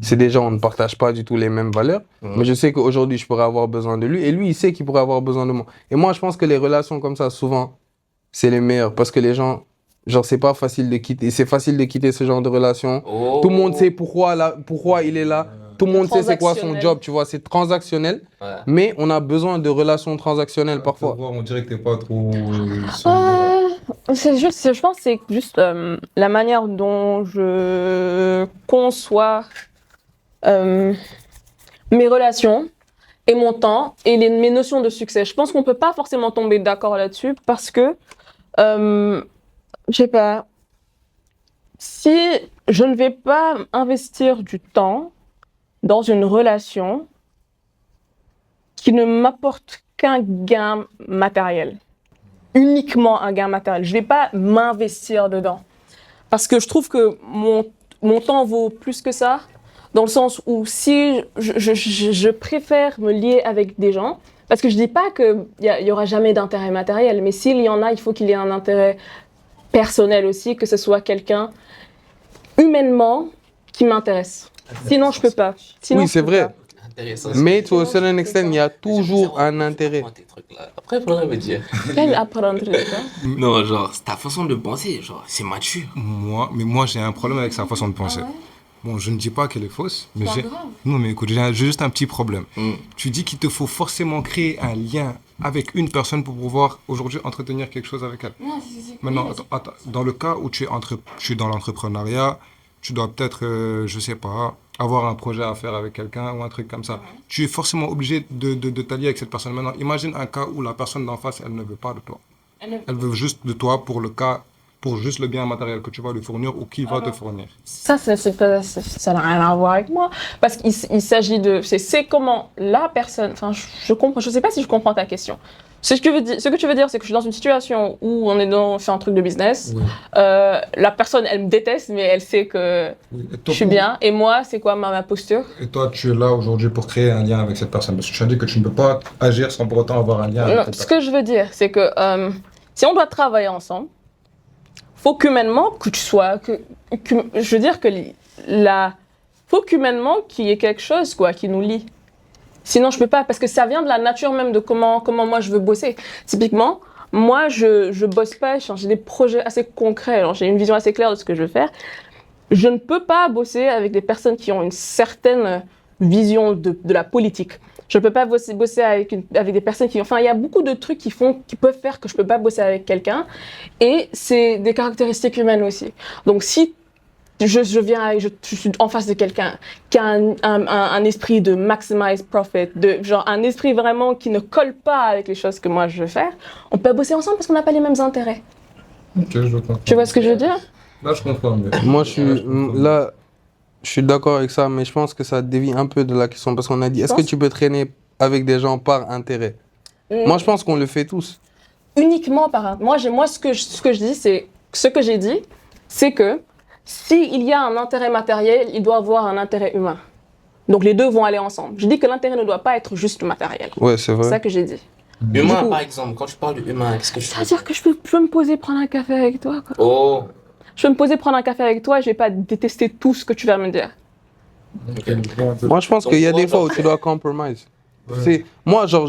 C'est des gens, on ne partage pas du tout les mêmes valeurs, mais je sais qu'aujourd'hui, je pourrais avoir besoin de lui et lui, il sait qu'il pourrait avoir besoin de moi. Et moi, je pense que les relations comme ça, souvent, c'est les meilleures parce que les gens, genre, c'est pas facile de quitter, c'est facile de quitter ce genre de relation. Oh. Tout le monde sait pourquoi il est là. Tout le monde sait c'est quoi son Transactionnel. job, tu vois, c'est transactionnel, Ouais. mais on a besoin de relations transactionnelles parfois. On dirait que t'es pas trop. C'est juste, je pense que c'est juste la manière dont je conçois mes relations et mon temps et mes notions de succès. Je pense qu'on peut pas forcément tomber d'accord là-dessus parce que, je sais pas, si je ne vais pas investir du temps dans une relation qui ne m'apporte qu'un gain matériel, uniquement un gain matériel, je vais pas m'investir dedans. Parce que je trouve que mon temps vaut plus que ça, dans le sens où si je préfère me lier avec des gens, parce que je dis pas qu'il y aura jamais d'intérêt matériel, mais s'il y en a, il faut qu'il y ait un intérêt personnel aussi, que ce soit quelqu'un humainement qui m'intéresse. Sinon, je peux pas. Sinon, Oui, je c'est peux vrai. pas. Intéressant. Mais to a certain extent, il y a toujours un intérêt. Après, il faudrait me dire. Quel apprendre de ça? Non, genre, c'est ta façon de penser, genre, c'est mature. Moi, j'ai un problème avec sa façon de penser. Bon, je ne dis pas qu'elle est fausse, mais Pas j'ai... grave. Non, mais écoute, j'ai juste un petit problème. Mm. Tu dis qu'il te faut forcément créer un lien avec une personne pour pouvoir aujourd'hui entretenir quelque chose avec elle. Maintenant, attends, dans le cas où tu es dans l'entrepreneuriat, tu dois peut-être, je sais pas, avoir un projet à faire avec quelqu'un ou un truc comme ça. Tu es forcément obligé de t'allier avec cette personne. Maintenant, imagine un cas où la personne d'en face, elle ne veut pas de toi. Elle veut juste de toi pour juste le bien matériel que tu vas lui fournir ou qu'il va te fournir. Ça, ça n'a rien à voir avec moi. Parce qu'il s'agit de... C'est comment la personne... Enfin, je comprends... Je sais pas si je comprends ta question. Ce que tu veux dire, c'est que je suis dans une situation où on fait un truc de business. Oui. La personne, elle me déteste, mais elle sait que je suis bien. Et moi, c'est quoi ma posture? Et toi, tu es là aujourd'hui pour créer un lien avec cette personne. Parce que tu as dit que tu ne peux pas agir sans pour autant avoir un lien avec Non, cette ce personne. que je veux dire, c'est que si on doit travailler ensemble, faut qu'humainement que tu sois, je veux dire que faut qu'humainement qu'il y ait quelque chose quoi qui nous lie. Sinon je peux pas parce que ça vient de la nature même de comment moi je veux bosser. Typiquement, moi je bosse pas, j'ai des projets assez concrets, j'ai une vision assez claire de ce que je veux faire. Je ne peux pas bosser avec des personnes qui ont une certaine vision de la politique. Je ne peux pas bosser avec des personnes qui... Enfin, il y a beaucoup de trucs qui peuvent faire que je ne peux pas bosser avec quelqu'un. Et c'est des caractéristiques humaines aussi. Donc, si je suis en face de quelqu'un qui a un esprit de maximize profit, genre un esprit vraiment qui ne colle pas avec les choses que moi je veux faire, on peut bosser ensemble parce qu'on n'a pas les mêmes intérêts. Ok, je comprends. Tu vois ce que je veux dire? Là, je comprends. Mais... Moi, je suis d'accord avec ça, mais je pense que ça dévie un peu de la question parce qu'on a dit, est-ce que tu peux traîner avec des gens par intérêt? Moi, je pense qu'on le fait tous. Uniquement par moi ce que je dis, c'est ce que j'ai dit, c'est que s'il y a un intérêt matériel, il doit avoir un intérêt humain. Donc les deux vont aller ensemble. Je dis que l'intérêt ne doit pas être juste matériel. Ouais, c'est C'est vrai. ça que j'ai dit. Humain, Du coup- par exemple, quand tu parles de humain, qu'est-ce que tu veux C'est-à-dire dire? que je peux me poser prendre un café avec toi, quoi. Oh, Je peux me poser prendre un café avec toi et je vais pas détester tout ce que tu vas me dire. Moi, je pense Donc, qu'il y a toi, des fois genre- où tu dois compromise. Moi, genre,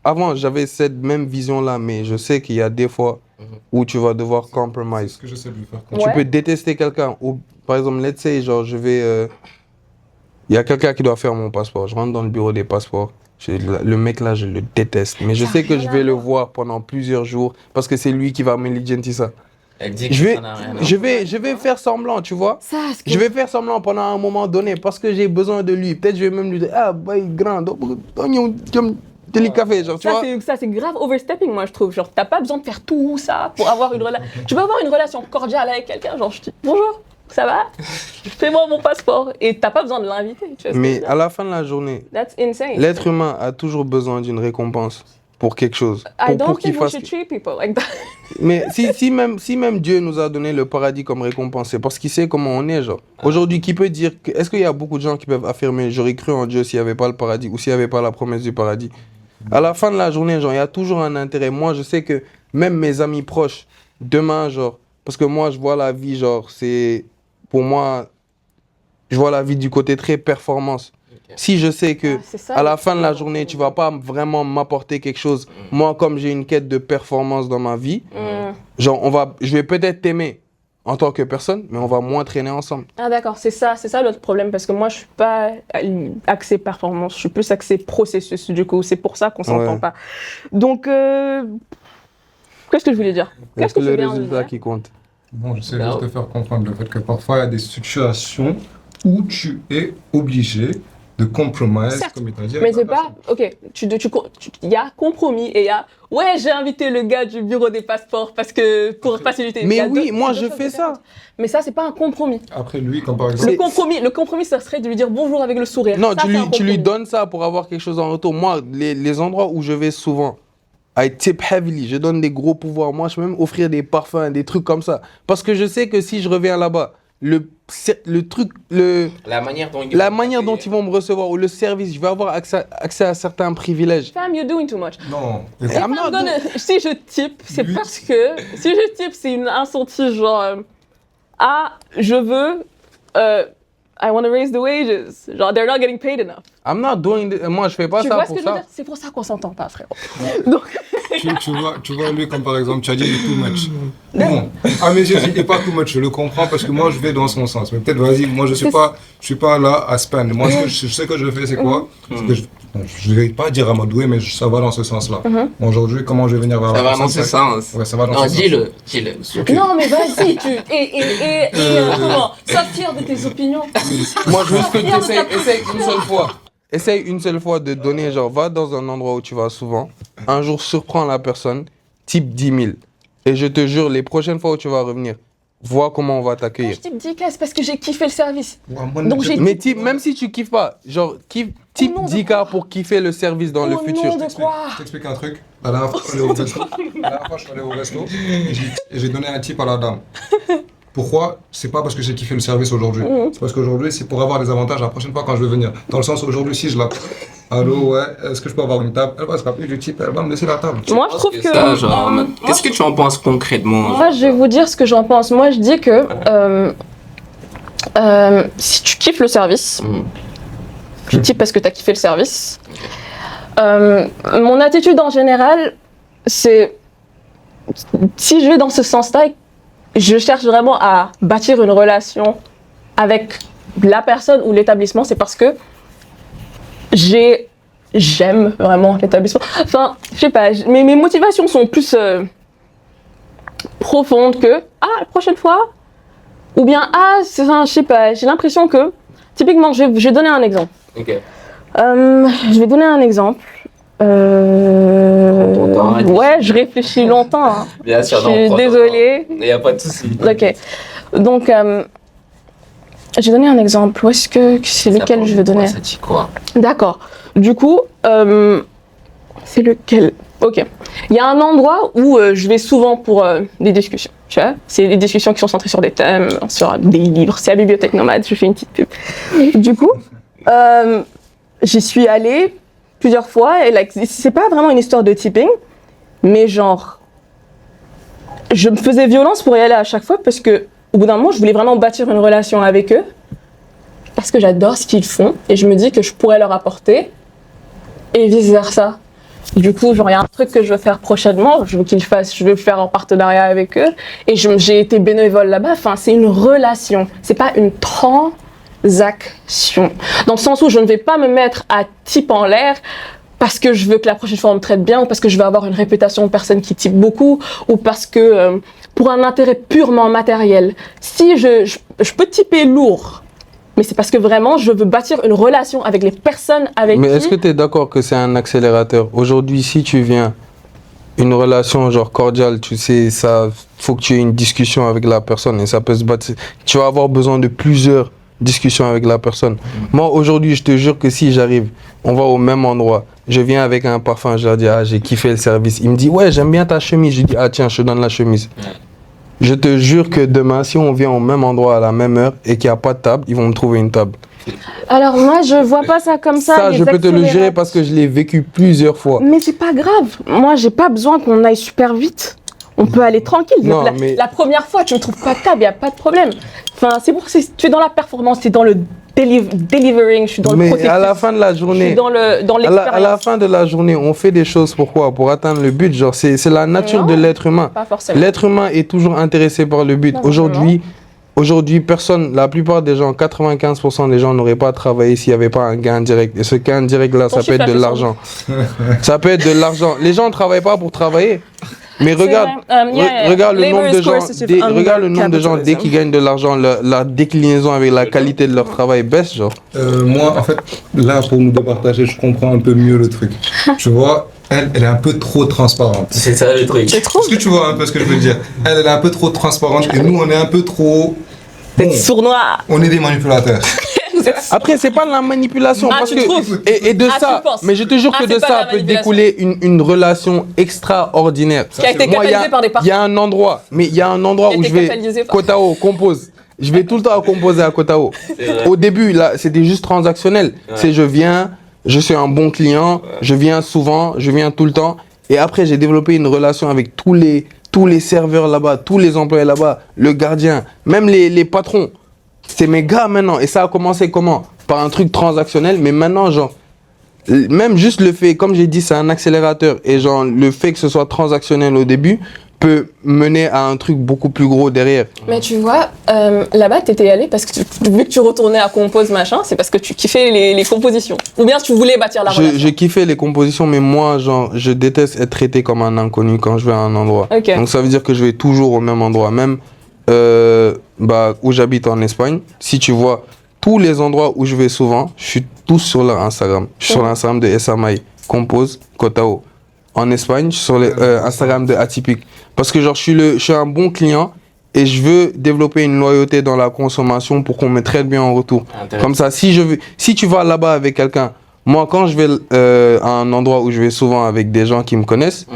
avant, j'avais cette même vision-là, mais je sais qu'il y a des fois où tu vas devoir C'est compromise. ce que j'essaie de lui faire Ouais. comprendre. Tu peux détester quelqu'un, ou par exemple, let's say, genre, il y a quelqu'un qui doit faire mon passeport. Je rentre dans le bureau des passeports. Le mec là, je le déteste. Mais je Ça a sais que rien je à vais le voir. voir pendant plusieurs jours parce que c'est lui qui va me legitimer ça. Elle dit que Je vais, ça n'a rien à voir. je vais faire semblant, tu vois. Ça, Je vais faire semblant pendant un moment donné parce que j'ai besoin de lui. Peut-être je vais même lui dire, ah, boy, grand, le café, genre, tu vois. ça, c'est grave overstepping, moi, je trouve. Genre, t'as pas besoin de faire tout ça pour avoir une relation. Tu peux avoir une relation cordiale avec quelqu'un, genre, je te dis, bonjour, ça va? Fais-moi mon passeport. Et t'as pas besoin de l'inviter, tu vois ce que je veux Mais dire? à la fin de la journée, That's insane. l'être humain a toujours besoin d'une récompense pour quelque chose. I Pour don't qu'il think we fasse. should treat people like that. Mais si même Dieu nous a donné le paradis comme récompense, c'est parce qu'il sait comment on est, genre. Aujourd'hui, qui peut dire que... Est-ce qu'il y a beaucoup de gens qui peuvent affirmer j'aurais cru en Dieu s'il n'y avait pas le paradis ou s'il n'y avait pas la promesse du paradis? À la fin de la journée, genre, il y a toujours un intérêt. Moi, je sais que même mes amis proches, demain, genre, parce que moi, je vois la vie, genre, c'est... Pour moi, je vois la vie du côté très performance. Si je sais que C'est ça, à la le fin de la problème. journée, tu vas pas vraiment m'apporter quelque chose. Moi, comme j'ai une quête de performance dans ma vie, genre, je vais peut-être t'aimer en tant que personne, mais on va moins traîner ensemble. Ah d'accord, c'est ça l'autre problème, parce que moi je suis pas axée performance, je suis plus axée processus, du coup, c'est pour ça qu'on s'entend Ouais. pas. Donc, qu'est-ce que je voulais dire? Qu'est-ce C'est que le je viens de résultat dire? qui compte. Bon, j'essaie Là, juste de faire comprendre le fait que parfois il y a des situations où tu es obligé de compromise, Certes, comme il t'a dit. Mais avec la c'est pas, ok, il y a compromis et il y a, ouais, j'ai invité le gars du bureau des passeports parce que, pour faciliter. Il y Mais a oui, deux- moi deux je choses fais différentes. ça. Mais ça, c'est pas un compromis. personne. Après lui, comme par exemple. Le compromis, ça serait de lui dire bonjour avec le sourire. Non, Ça, tu c'est un lui compromis. donnes ça pour avoir quelque chose en retour. Moi, les endroits où je vais souvent, I tip heavily, je donne des gros pouvoirs. Moi, je peux même offrir des parfums, des trucs comme ça. Parce que je sais que si je reviens là-bas, La manière dont ils vont me recevoir ou le service, je vais avoir accès à certains privilèges. Fam, you're doing too much. Non. If I'm I'm not si je type, c'est Lui- parce que si je type, c'est un senti genre je veux I want to raise the wages. Genre they're not getting paid enough. I'm not doing moi, je fais pas Tu ça vois ce pour que je veux ça. dire? C'est pour ça qu'on s'entend pas, frérot. Donc Tu vois lui comme par exemple, tu as dit il est too much. Bon, à mes yeux, il n'est pas too much, je le comprends parce que moi je vais dans son sens. Mais peut-être, vas-y, moi je suis pas là à spend. Moi je sais que je fais, c'est quoi? C'est que je vais pas dire à Madoué, mais ça va dans ce sens-là. Bon, aujourd'hui, comment je vais venir vers Ça la va dans personne, ce sens. Ouais, ça va dans Non, ce sens. dis-le. Ok. non mais vas-y, comment? Sois fier de tes opinions. Moi, je veux que tu Regarde, essaye une seule fois. Essaye une seule fois de donner, genre, va dans un endroit où tu vas souvent. Un jour, surprends la personne, type 10 000. Et je te jure, les prochaines fois où tu vas revenir, vois comment on va Quand t'accueillir. je type 10K, c'est parce que j'ai kiffé le service. Ouais, moi, Donc, j'ai- Mais même si tu kiffes pas, genre, type Au nom de 10K pour kiffer le service dans le Au futur. nom de quoi? Je t'explique un truc. La dernière fois, je suis allé au resto et j'ai donné un tip à la dame. Pourquoi? C'est pas parce que j'ai kiffé le service aujourd'hui. C'est parce qu'aujourd'hui, c'est pour avoir des avantages la prochaine fois quand je vais venir. Dans le sens où aujourd'hui, si je l'appelle, allô, ouais, est-ce que je peux avoir une table? Elle va se rappeler du type, elle va me laisser la table. Moi, je trouve que Ça, genre, qu'est-ce que tu en penses concrètement? moi, je vais vous dire ce que j'en pense. Moi, je dis que si tu kiffes le service, tu types parce que tu as kiffé le service. Mon attitude en général, c'est si je vais dans ce sens-là, je cherche vraiment à bâtir une relation avec la personne ou l'établissement, c'est parce que j'aime vraiment l'établissement. Enfin, je sais pas, mes motivations sont plus profondes que la prochaine fois, ou bien je sais pas, j'ai l'impression que typiquement, je vais donner un exemple. Ok. Je vais donner un exemple. Ton temps a dit. Ouais, je réfléchis longtemps. Hein. Bien sûr, Je suis désolée. Il n'y a pas de souci. Ok. Donc, je vais donner un exemple. Où est-ce que c'est lequel je vais donner? Ça dit quoi? D'accord. Du coup, c'est lequel? Ok. Il y a un endroit où je vais souvent pour des discussions. Tu vois, c'est des discussions qui sont centrées sur des thèmes, sur des livres. C'est la bibliothèque nomade. Je fais une petite pub. Du coup, j'y suis allée plusieurs fois et c'est pas vraiment une histoire de tipping, mais genre, je me faisais violence pour y aller à chaque fois parce que au bout d'un moment, je voulais vraiment bâtir une relation avec eux parce que j'adore ce qu'ils font et je me dis que je pourrais leur apporter et vice versa. Du coup, genre, il y a un truc que je veux faire prochainement, je veux qu'ils fassent, je veux le faire en partenariat avec eux et j'ai été bénévole là-bas. Enfin, c'est une relation, c'est pas une transaction. Dans le sens où je ne vais pas me mettre à type en l'air parce que je veux que la prochaine fois on me traite bien ou parce que je veux avoir une réputation de personne qui type beaucoup ou parce que pour un intérêt purement matériel. Si je peux typer lourd, mais c'est parce que vraiment je veux bâtir une relation avec les personnes avec Mais qui... est-ce que tu es d'accord que c'est un accélérateur? Aujourd'hui, si tu viens, une relation genre cordiale, tu sais, ça faut que tu aies une discussion avec la personne et ça peut se bâtir. Tu vas avoir besoin de plusieurs discussions avec la personne. Moi, aujourd'hui, je te jure que si j'arrive, on va au même endroit, je viens avec un parfum, je leur dis, j'ai kiffé le service. Il me dit, ouais, j'aime bien ta chemise. Je dis, tiens, je te donne la chemise. Je te jure que demain, si on vient au même endroit à la même heure et qu'il n'y a pas de table, ils vont me trouver une table. Alors moi, je vois pas ça comme ça. Ça, les je peux te le jurer accélérateurs. parce que je l'ai vécu plusieurs fois. Mais c'est pas grave. Moi, j'ai pas besoin qu'on aille super vite. On peut aller tranquille. Non, mais- La première fois, tu ne trouves pas de table, il n'y a pas de problème. Enfin, c'est pour que tu es dans la performance, tu es dans le delivering, je suis dans le Mais processus. à la fin de la je suis journée, dans l'expérience. à la fin de la journée, on fait des choses pourquoi? Pour atteindre le but. Genre, c'est la nature Non. de l'être humain. Pas forcément. L'être humain est toujours intéressé par le but. Non, Aujourd'hui, personne, la plupart des gens, 95% des gens n'auraient pas travaillé s'il n'y avait pas un gain direct. Et ce gain direct là, Ton ça peut être chiffre de affiché. l'argent. Ça peut être de l'argent. Les gens ne travaillent pas pour travailler. Mais regarde, regarde le Labor nombre is de gens, coercitive under regarde le nombre de gens dès capitalism. qu'ils gagnent de l'argent, la déclinaison avec la qualité de leur travail baisse, genre. Moi, en fait, là, pour nous départager, je comprends un peu mieux le truc. Tu vois, elle est un peu trop transparente. C'est ça le truc. Tu trouves? Est-ce que tu vois un peu ce que je veux dire? Elle est un peu trop transparente et nous, on est un peu trop... Bon, Sournois. on est des manipulateurs. Après, c'est pas de la manipulation. Ah, parce tu que, trouves? et de Ah, ça, tu penses? mais je te jure Ah, que c'est de pas ça de la peut manipulation. découler une relation extraordinaire. Qui a été Moi, catalysée par des il parties. y a un endroit, mais il y a un endroit Qui a où été je vais. catalysé par- Kotao, compose. Je vais tout le temps composer à Kotao. Au début, là, c'était juste transactionnel. C'est je viens, je suis un bon client, je viens souvent, je viens tout le temps. Et après, j'ai développé une relation avec tous les serveurs là-bas, tous les employés là-bas, le gardien, même les patrons. C'est mes gars maintenant. Et ça a commencé comment? Par un truc transactionnel, mais maintenant, genre, même juste le fait, comme j'ai dit, c'est un accélérateur. Et genre, le fait que ce soit transactionnel au début peut mener à un truc beaucoup plus gros derrière. Mais tu vois, là-bas, t'étais allé parce que vu que tu retournais à compose machin, c'est parce que tu kiffais les compositions. Ou bien tu voulais bâtir la relation. Je kiffais les compositions, mais moi, genre, je déteste être traité comme un inconnu quand je vais à un endroit. Ok. Donc ça veut dire que je vais toujours au même endroit. Même où j'habite en Espagne, si tu vois tous les endroits où je vais souvent, je suis tous sur leur Instagram. Je suis sur l'Instagram de Esamaï, Compose, Kotao. En Espagne, je suis sur Instagram de Atypique. Parce que genre, je suis un bon client et je veux développer une loyauté dans la consommation pour qu'on me traite bien en retour. Comme ça, si tu vas là-bas avec quelqu'un, moi quand je vais à un endroit où je vais souvent avec des gens qui me connaissent,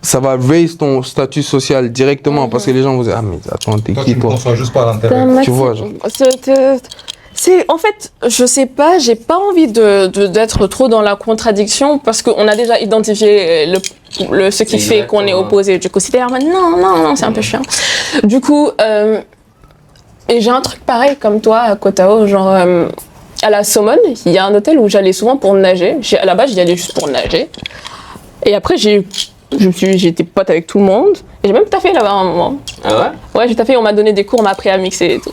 ça va raise ton statut social directement parce que les gens vont dire ah mais attends t'es Toi, qui tu me toi? conçois juste par l'intérieur. Tu vois, genre. En fait, je sais pas, j'ai pas envie d'être trop dans la contradiction parce qu'on a déjà identifié ce qui fait qu'on est opposé. Du coup, c'était non, c'est un peu chiant. Du coup, et j'ai un truc pareil comme toi à Kotao, genre à la Saumon, il y a un hôtel où j'allais souvent pour nager. À la base, j'y allais juste pour nager. Et après, j'étais pote avec tout le monde. Et j'ai même taffé là-bas à un moment. Ah ouais? Ouais, j'ai taffé, on m'a donné des cours, on m'a appris à mixer et tout.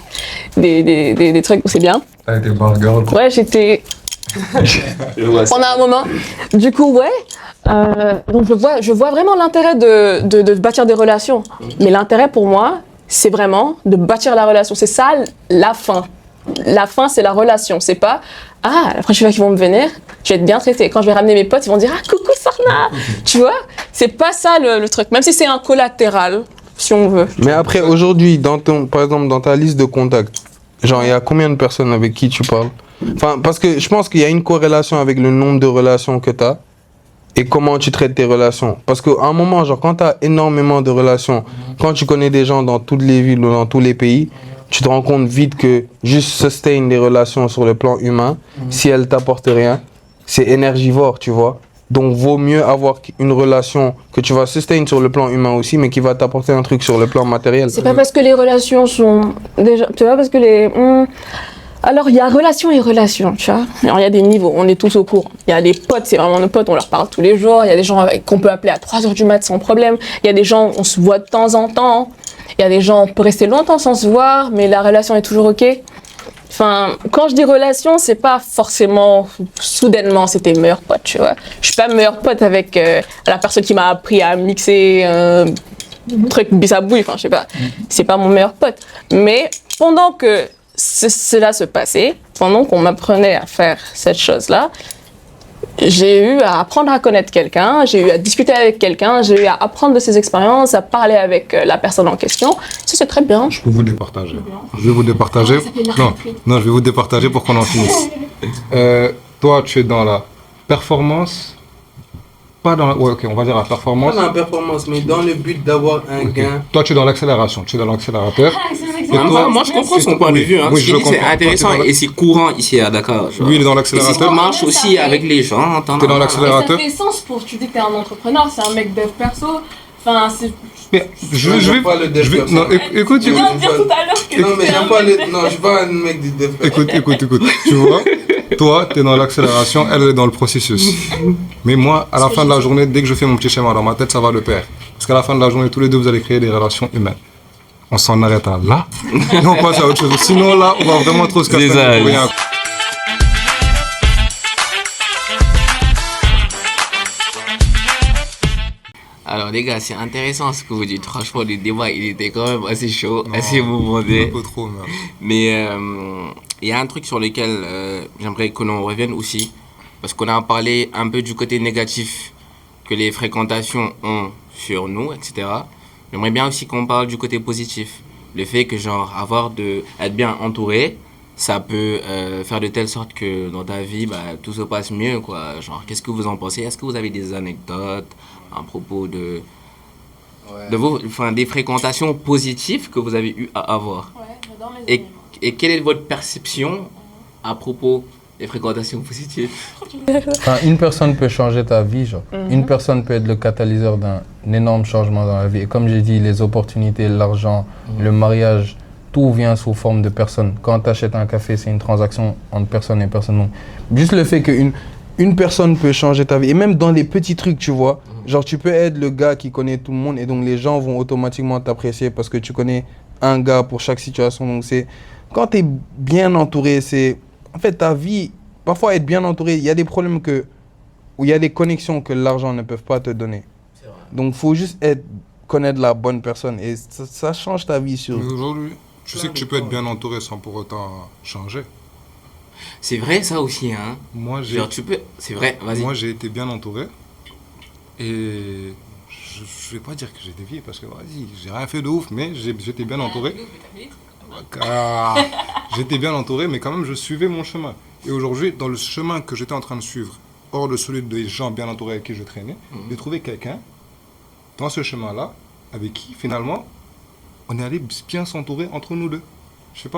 Des trucs où c'est bien. Avec des bar girls. Ouais, j'étais Je vois ça. pendant un moment. Du coup, ouais. Donc je vois vraiment l'intérêt de bâtir des relations. Mais l'intérêt pour moi, c'est vraiment de bâtir la relation. C'est ça la fin. La fin, c'est la relation. C'est pas la prochaine fois qu'ils vont me venir, je vais être bien traité. Quand je vais ramener mes potes, ils vont dire coucou Sarna. Tu vois, c'est pas ça le truc. Même si c'est un collatéral, si on veut. Mais après aujourd'hui, par exemple dans ta liste de contacts, genre il y a combien de personnes avec qui tu parles? Enfin parce que je pense qu'il y a une corrélation avec le nombre de relations que tu as et comment tu traites tes relations. Parce qu'à un moment, genre quand tu as énormément de relations, quand tu connais des gens dans toutes les villes ou dans tous les pays, tu te rends compte vite que juste sustain des relations sur le plan humain, si elles t'apportent rien, c'est énergivore, tu vois. Donc, vaut mieux avoir une relation que tu vas sustain sur le plan humain aussi, mais qui va t'apporter un truc sur le plan matériel. C'est pas parce que les relations sont déjà, tu vois, parce que alors, il y a relation et relation, tu vois. Alors, il y a des niveaux, on est tous au courant. Il y a des potes, c'est vraiment nos potes, on leur parle tous les jours. Il y a des gens qu'on peut appeler à 3h du mat sans problème. Il y a des gens, on se voit de temps en temps. Il y a des gens, on peut rester longtemps sans se voir, mais la relation est toujours OK. Enfin, quand je dis relation, c'est pas forcément soudainement c'est tes meilleurs potes, tu vois. Je suis pas meilleur pote avec la personne qui m'a appris à mixer un truc bisabouille, enfin, je sais pas. C'est pas mon meilleur pote. Mais pendant que cela se passait, pendant qu'on m'apprenait à faire cette chose-là, j'ai eu à apprendre à connaître quelqu'un, j'ai eu à discuter avec quelqu'un, j'ai eu à apprendre de ses expériences, à parler avec la personne en question. Ça, c'est très bien. Je peux vous départager. Je vais vous départager. Non, je vais vous départager pour qu'on en finisse. Toi, tu es dans la performance. Pas dans la... Ouais, ok, on va dire la performance. Pas dans la performance, mais dans le but d'avoir un gain. Toi, tu es dans l'accélération. Tu es dans l'accélérateur. Et toi, Moi, je comprends son point de vue. Hein. Oui, Ce je qu'il dit, c'est comprends. intéressant Toi, t'es dans et c'est courant ici à Dakar. Lui, il est dans Et c'est ce qui l'accélérateur. marche aussi avec les gens. Tu es dans l'accélérateur. Ça fait sens pour tu dis que t'es un entrepreneur, c'est un mec dev perso. Enfin, c'est. Mais je Non, vais... j'aime pas le dev je vais- perso. non, écoute, Tu viens de dire tout à l'heure que Non, mais t'étais j'aime un pas mec le. dev Non, je suis pas un mec du dev. Écoute. Tu vois, toi, tu es dans l'accélération, elle est dans le processus. Mais moi, à la fin de la journée, dès que je fais mon petit schéma dans ma tête, ça va de pair. Parce qu'à la fin de la journée, tous les deux, vous allez créer des relations humaines. On s'en arrête à là. Et on passe à autre chose. Sinon, là, on va vraiment trop se casser. Désolé. pour rien. Alors les gars, c'est intéressant ce que vous dites. Franchement, le débat, il était quand même assez chaud, Non, assez un mouvementé. peu trop, même. Mais il y a un truc sur lequel j'aimerais que l'on revienne aussi. Parce qu'on a parlé un peu du côté négatif que les fréquentations ont sur nous, etc. J'aimerais bien aussi qu'on parle du côté positif. Le fait que, genre, être bien entouré, ça peut faire de telle sorte que dans ta vie, bah, tout se passe mieux, quoi. Genre, qu'est-ce que vous en pensez? Est-ce que vous avez des anecdotes à propos de vos, enfin, des fréquentations positives que vous avez eu à avoir? Ouais, j'adore mes Et, et quelle est votre perception à propos des fréquentations positives? Enfin, une personne peut changer ta vie, genre. Une personne peut être le catalyseur d'un énorme changement dans la vie. Et comme j'ai dit, les opportunités, l'argent, le mariage, tout vient sous forme de personne. Quand tu achètes un café, c'est une transaction entre personne et personne. Donc, juste le fait une personne peut changer ta vie. Et même dans les petits trucs, tu vois. Genre, tu peux être le gars qui connaît tout le monde et donc les gens vont automatiquement t'apprécier parce que tu connais un gars pour chaque situation. Donc, c'est... Quand tu es bien entouré, c'est... En fait, ta vie, parfois être bien entouré, il y a des problèmes où il y a des connexions que l'argent ne peut pas te donner. Donc, il faut juste connaître la bonne personne et ça change ta vie sur... Mais aujourd'hui, tu sais que tu peux être bien entouré sans pour autant changer. C'est vrai, ça aussi, hein? Moi, Genre, tu peux... C'est vrai, vas-y. Moi, j'ai été bien entouré. Et je vais pas dire que j'ai dévié parce que, vas-y, j'ai rien fait de ouf, mais j'étais bien entouré. Ah, j'étais bien entouré, mais quand même, je suivais mon chemin. Et aujourd'hui, dans le chemin que j'étais en train de suivre, hors de celui des gens bien entourés avec qui je traînais, j'ai trouvé quelqu'un dans ce chemin-là, avec qui, finalement, on est allé bien s'entourer entre nous deux. Je sais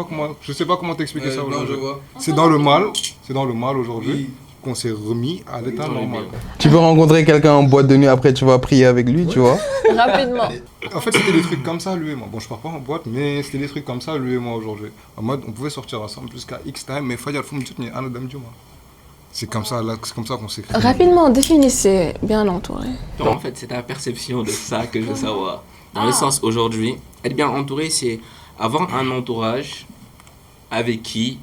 pas comment t'expliquer ça aujourd'hui. C'est dans le mal aujourd'hui qu'on s'est remis à l'état normal. Tu peux rencontrer quelqu'un en boîte de nuit, après tu vas prier avec lui, tu vois. Rapidement. En fait, c'était des trucs comme ça, lui et moi. Bon, je pars pas en boîte, mais c'était des trucs comme ça, lui et moi, aujourd'hui. En mode, on pouvait sortir ensemble jusqu'à X time, mais Fayal, faut me dire, c'est comme ça, là, c'est comme ça qu'on s'est créé. Rapidement, définissez bien entouré. Donc, en fait, c'est ta perception de ça que je veux savoir. Dans le sens, aujourd'hui, être bien entouré, c'est avoir un entourage avec qui,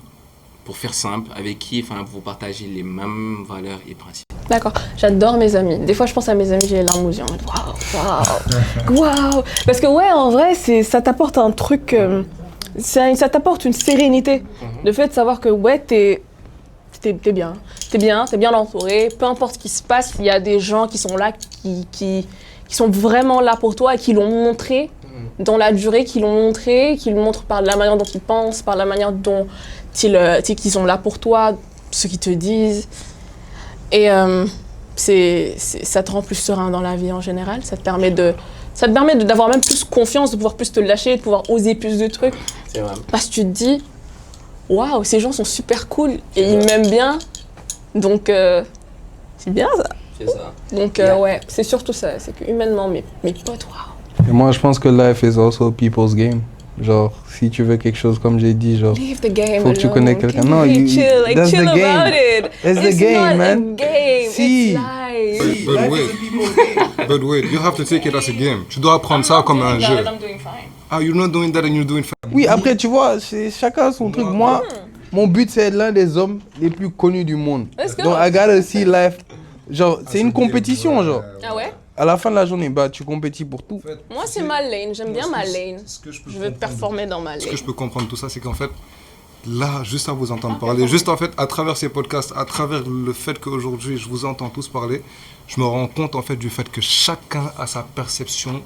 pour faire simple, avec qui vous partagez les mêmes valeurs et principes. D'accord, j'adore mes amis. Des fois, je pense à mes amis, j'ai les larmes aux yeux. Waouh, waouh. Parce que ouais, en vrai, ça t'apporte un truc, ça t'apporte une sérénité. Le fait de savoir que ouais, t'es bien entouré. Peu importe ce qui se passe, il y a des gens qui sont là, qui sont vraiment là pour toi et qui l'ont montré dans la durée, qui le montrent par la manière dont ils pensent, par la manière dont qu'ils sont là pour toi, ce qu'ils te disent. Et ça te rend plus serein dans la vie en général. Ça te permet d'avoir même plus confiance, de pouvoir plus te lâcher, de pouvoir oser plus de trucs. C'est vrai. Parce que tu te dis, waouh, ces gens sont super cool et ils m'aiment bien. Donc, c'est bien ça. C'est ça. Donc, ouais, c'est surtout ça. C'est que humainement, mes potes, waouh. Et moi, je pense que life is also people's game. Genre, si tu veux quelque chose, comme j'ai dit, genre, Leave the game faut que tu alone. connais quelqu'un. Can Non, we chill, that's chill the about game. it. That's the It's game, not man. a game. Si. It's life. But wait, you have to take it as a game. Tu dois prendre ça comme un jeu. I'm doing fine. Ah, you're not doing that and you're doing fine. Oui, après, tu vois, c'est chacun son truc. Moi, mon but, c'est être l'un des hommes les plus connus du monde. Let's go. Donc, I gotta see life. Genre, c'est une compétition, genre. Ah ouais? À la fin de la journée, bah, tu compétis pour tout. Moi, c'est ma lane. J'aime bien ma lane. Je veux performer dans ma Ce que lane. je peux comprendre tout ça, c'est qu'en fait, là, juste à vous entendre parler, juste en fait, à travers ces podcasts, à travers le fait qu'aujourd'hui, je vous entends tous parler, je me rends compte en fait du fait que chacun a sa perception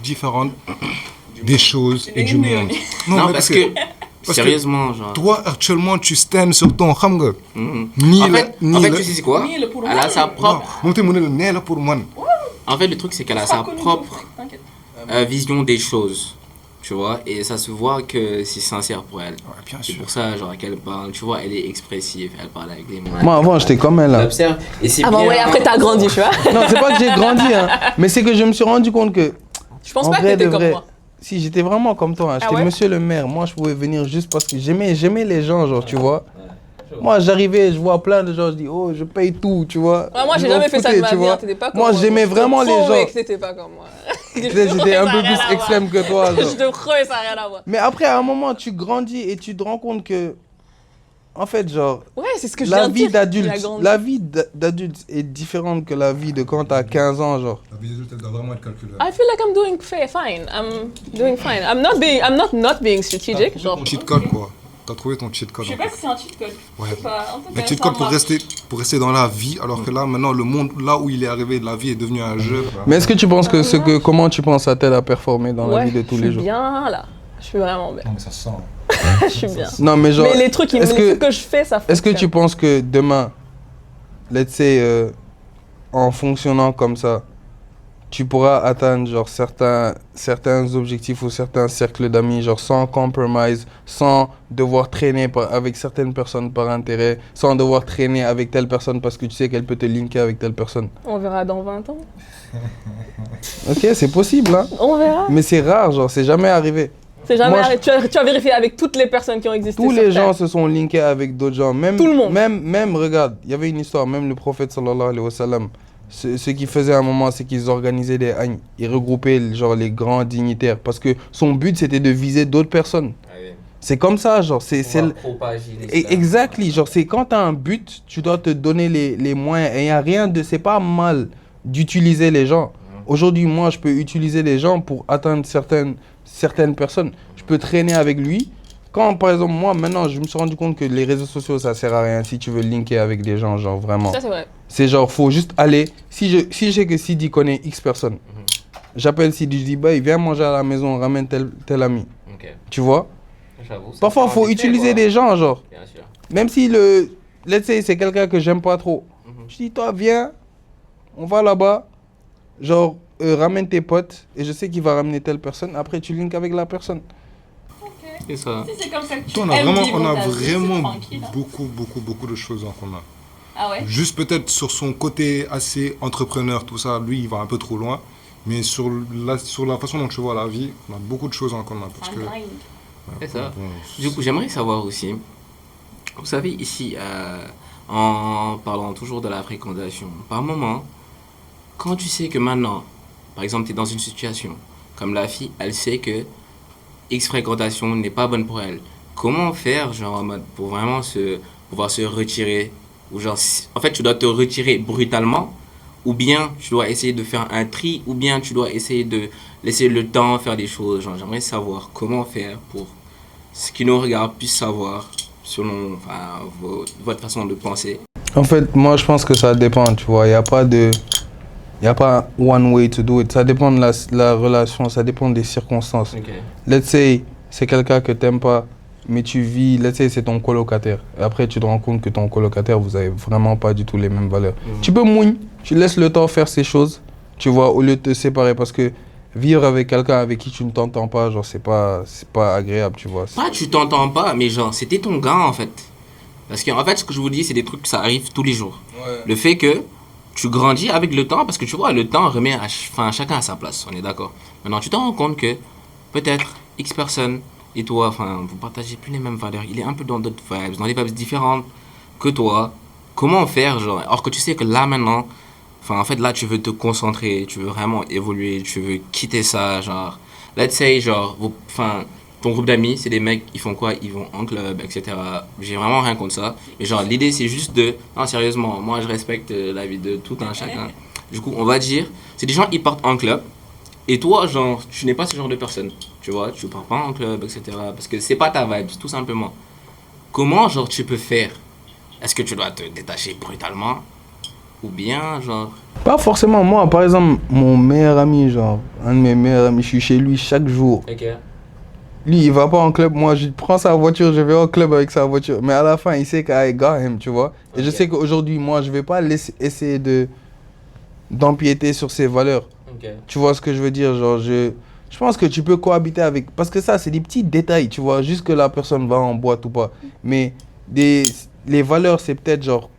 différente des choses et du monde. Non, mais parce que, parce sérieusement, genre... toi, actuellement, tu stands sur ton hamga. Mhm. Ni En la- fait, ni en fait la- tu sais c'est quoi? Elle a sa propre... Non, mon né là pour moi. En fait, le truc, c'est qu'elle a sa propre vision des choses. Tu vois, et ça se voit que c'est sincère pour elle. Ouais, bien C'est sûr. pour ça, genre, qu'elle parle, tu vois, elle est expressive, elle parle avec des mots. Moi, avant, j'étais comme elle, là. J'observe, et c'est Ah bah bien. ouais, après t'as grandi, tu vois. Non, c'est pas que j'ai grandi, hein. Mais c'est que je me suis rendu compte que. Je pense en pas que vrai t'étais de comme vrai, moi. Si, j'étais vraiment comme toi. Hein. J'étais ouais monsieur le maire. Moi, je pouvais venir juste parce que j'aimais les gens, genre, tu vois. Moi, j'arrivais, je vois plein de gens, je dis, oh, je paye tout, tu vois. Ouais, moi, j'ai Je m'en jamais fait ça de foutais, ma tu vie. vois. Hein, t'étais pas comme Moi, moi. j'aimais Je te vraiment les promets gens. que t'étais pas comme moi. J'étais un peu plus extrême que toi, genre. Je te promets, ça n'a rien à voir. Mais après, à un moment, tu grandis et tu te rends compte que en fait, genre, Ouais, c'est ce que je la viens de vie dire. Il a d'adulte, grandi. la vie d'adulte est différente que la vie de quand t'as 15 ans, genre. La vie d'adulte, elle doit vraiment être calculée. I feel like I'm doing fine. I'm doing fine. I'm not being strategic. Genre, Ton cheat code, quoi. T'as trouvé ton cheat code. je sais en pas fait. si c'est un cheat code. Ouais. Je sais pas. En tout Un cas, cheat ça code marche. pour rester dans la vie, alors que là, maintenant, le monde, là où il est arrivé, la vie est devenue un jeu. Mais est-ce que tu penses que comment tu penses à tel à performer dans la Ouais, vie de tous je les suis jours? bien là. Je suis vraiment bien. Non, mais ça se sent. Je suis bien. Non, mais genre, Mais les trucs que je fais, ça fonctionne. est-ce que tu penses que demain, let's say, en fonctionnant comme ça, tu pourras atteindre genre certains objectifs ou certains cercles d'amis, genre sans compromise, sans devoir traîner avec certaines personnes par intérêt, sans devoir traîner avec telle personne parce que tu sais qu'elle peut te linker avec telle personne? On verra dans 20 ans. Ok, c'est possible, hein. On verra. Mais c'est rare, genre, c'est jamais arrivé. C'est jamais Moi, arrivé. Tu as vérifié avec toutes les personnes qui ont existé Tous sur les Terre. gens se sont linkés avec d'autres gens. Même, Tout le monde. Même, regarde, il y avait une histoire, même le prophète sallallahu alayhi wa sallam, ce qu'ils faisaient à un moment, c'est qu'ils organisaient des hajj. Ils regroupaient genre les grands dignitaires parce que son but c'était de viser d'autres personnes. C'est comme ça, genre, exactly, genre, c'est quand tu as un but, tu dois te donner les moyens. Et il n'y a rien de. C'est pas mal d'utiliser les gens. Aujourd'hui, moi, je peux utiliser les gens pour atteindre certaines personnes. Je peux traîner avec lui. Quand, par exemple, moi, maintenant, je me suis rendu compte que les réseaux sociaux, ça sert à rien si tu veux linker avec des gens, genre, vraiment. Ça, c'est vrai. C'est genre, faut juste aller. Si je sais que Sidi connaît X personnes, j'appelle Sidi, je dis, bah, viens manger à la maison, ramène tel ami. Tu vois? Parfois, il faut utiliser des gens, genre. Bien sûr. Même si let's say, c'est quelqu'un que j'aime pas trop. Je dis, toi, viens, on va là-bas. Genre, ramène tes potes. Et je sais qu'il va ramener telle personne. Après, tu links avec la personne. C'est ça. Si c'est comme ça que tu Toi, on a vraiment beaucoup de choses en commun. Ah ouais? Juste peut-être sur son côté assez entrepreneur, tout ça, lui, il va un peu trop loin. Mais sur la façon dont tu vois la vie, on a beaucoup de choses en commun. Parce que, C'est ça. bon, Du coup, j'aimerais savoir aussi, vous savez, ici, en parlant toujours de la fréquentation, par moment, quand tu sais que maintenant, par exemple, tu es dans une situation, comme la fille, elle sait que X fréquentation n'est pas bonne pour elle, comment faire, genre, en mode, pour vraiment pouvoir se retirer, ou genre, en fait, tu dois te retirer brutalement, ou bien tu dois essayer de faire un tri, ou bien tu dois essayer de laisser le temps faire des choses. Genre, j'aimerais savoir comment faire pour ce qui nous regarde puisse savoir selon votre façon de penser. En fait, moi, je pense que ça dépend, tu vois. Il n'y a pas one way to do it. Ça dépend de la relation, ça dépend des circonstances. Let's say, c'est quelqu'un que t'aimes pas, mais tu vis, let's say, c'est ton colocataire. Et après, tu te rends compte que ton colocataire, vous avez vraiment pas du tout les mêmes valeurs. Tu peux mouiller, tu laisses le temps faire ces choses, tu vois, au lieu de te séparer. Parce que vivre avec quelqu'un avec qui tu ne t'entends pas, genre, c'est pas agréable, tu vois. Pas tu t'entends pas, mais genre, c'était ton gars en fait. Parce qu'en fait, ce que je vous dis, c'est des trucs que ça arrive tous les jours. Ouais. Le fait que tu grandis avec le temps, parce que tu vois, le temps remet chacun à sa place, on est d'accord. Maintenant, tu te rends compte que peut-être X personne et toi, vous partagez plus les mêmes valeurs. Il est un peu dans d'autres vibes, dans des vibes différentes que toi. Comment faire, genre, alors que tu sais que là maintenant, en fait, là, tu veux te concentrer, tu veux vraiment évoluer, tu veux quitter ça, genre, let's say, genre, ton groupe d'amis, c'est des mecs, ils font quoi? Ils vont en club, etc. J'ai vraiment rien contre ça. Mais genre, l'idée, c'est juste non, sérieusement, moi, je respecte la vie de tout un chacun. Du coup, on va dire, c'est des gens, ils partent en club. Et toi, genre, tu n'es pas ce genre de personne. Tu vois, tu pars pas en club, etc. Parce que c'est pas ta vibe, tout simplement. Comment, genre, tu peux faire? Est-ce que tu dois te détacher brutalement? Ou bien, genre... Pas forcément. Moi, par exemple, mon meilleur ami, genre, un de mes meilleurs amis, je suis chez lui chaque jour. Ok. Lui, il va pas en club. Moi, je prends sa voiture, je vais au club avec sa voiture. Mais à la fin, il sait que I got him, tu vois. Et je sais qu'aujourd'hui, moi, je vais pas essayer d'empiéter sur ses valeurs. Tu vois ce que je veux dire? Genre, je pense que tu peux cohabiter avec... Parce que ça, c'est des petits détails, tu vois. Juste que la personne va en boîte ou pas. Mais les valeurs, c'est peut-être genre...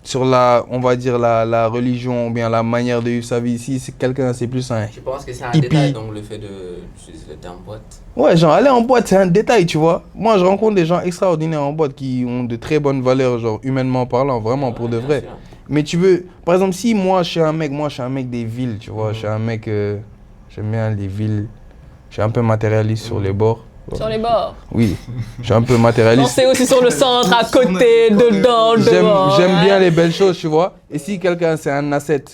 Sur on va dire, la religion ou bien la manière de vivre sa vie. Si c'est quelqu'un, c'est plus un... Je pense que c'est un hippie. détail, donc le fait d'utiliser le terme boîte. Ouais, genre aller en boîte, c'est un détail, tu vois. Moi, je rencontre des gens extraordinaires en boîte qui ont de très bonnes valeurs, genre humainement parlant, vraiment, pour de bien vrai. sûr. Mais tu veux, par exemple, si moi, je suis un mec des villes, tu vois, je suis un mec, j'aime bien les villes, je suis un peu matérialiste sur les bords. vois. Sur les bords. Oui, je suis un peu Non, matérialiste. c'est aussi sur le centre, à côté, dedans, dehors. J'aime bien les belles choses, tu vois. Et si quelqu'un, c'est un asset,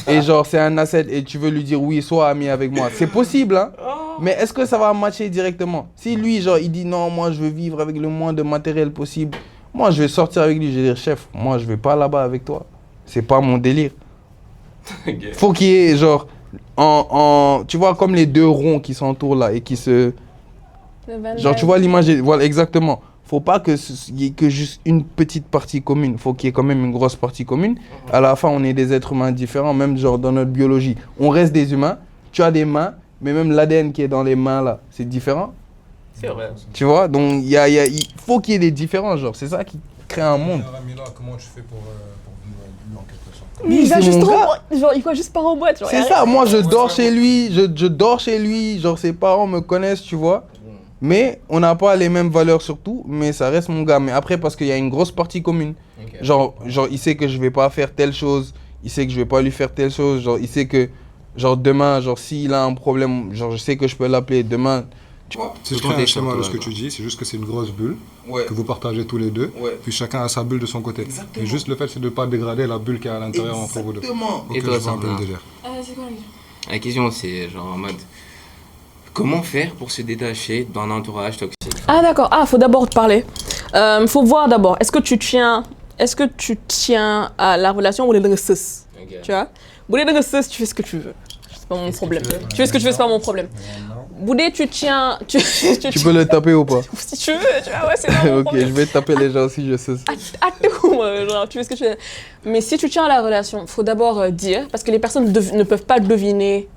et genre, c'est un asset, et tu veux lui dire, oui, sois ami avec moi, c'est possible, hein. Mais est-ce que ça va matcher directement? Si lui, genre, il dit, non, moi, je veux vivre avec le moins de matériel possible, moi, je vais sortir avec lui, je vais dire, chef, moi, je vais pas là-bas avec toi. C'est pas mon délire. Faut qu'il y ait, genre, tu vois, comme les deux ronds qui s'entourent là, et qui se... Genre, tu vois l'image, voilà, exactement. Faut pas qu'il y ait que juste une petite partie commune. Faut qu'il y ait quand même une grosse partie commune. À la fin, on est des êtres humains différents, même genre dans notre biologie. On reste des humains. Tu as des mains, mais même l'ADN qui est dans les mains là, c'est différent. C'est vrai. Tu vois, donc il faut qu'il y ait des différences, genre. C'est ça qui crée un monde. Comment tu fais pour vivre avec lui en quelque sorte? Mais il va c'est juste mon gars. genre, il va juste pas en boîte. Genre, C'est ça, moi je dors chez lui, je dors chez lui, genre ses parents me connaissent, tu vois. Mais on n'a pas les mêmes valeurs surtout, mais ça reste mon gars. Mais après, parce qu'il y a une grosse partie commune. Genre, il sait que je vais pas faire telle chose, il sait que je vais pas lui faire telle chose, genre, il sait que, genre, demain, genre, s'il a un problème, genre, je sais que je peux l'appeler demain. Tu vois? C'est très un schéma de ce que tu dis, c'est juste que c'est une grosse bulle Ouais. que vous partagez tous les deux, Ouais. puis chacun a sa bulle de son côté. Exactement. Et juste le fait, c'est de ne pas dégrader la bulle qui est à l'intérieur entre vous deux. Exactement. Ok, Et toi, je vois un peu Sandra? le délire. c'est quoi La question, c'est genre en mode comment faire pour se détacher d'un entourage toxique? Ah d'accord, faut d'abord te parler. Faut voir d'abord, est-ce que tu tiens à la relation ou les restes? Tu vois? Boudé de restes, tu fais ce que tu veux. C'est pas mon problème. Tu fais ce que tu veux, c'est pas mon problème. Boudé, tu tiens... Tu peux le taper ou pas? Si tu veux, tu vois, ouais, c'est pas mon Ok, problème. je vais taper les gens si je sais. À tout, genre, tu fais ce que tu veux. Mais si tu tiens à la relation, faut d'abord dire, parce que les personnes ne peuvent pas deviner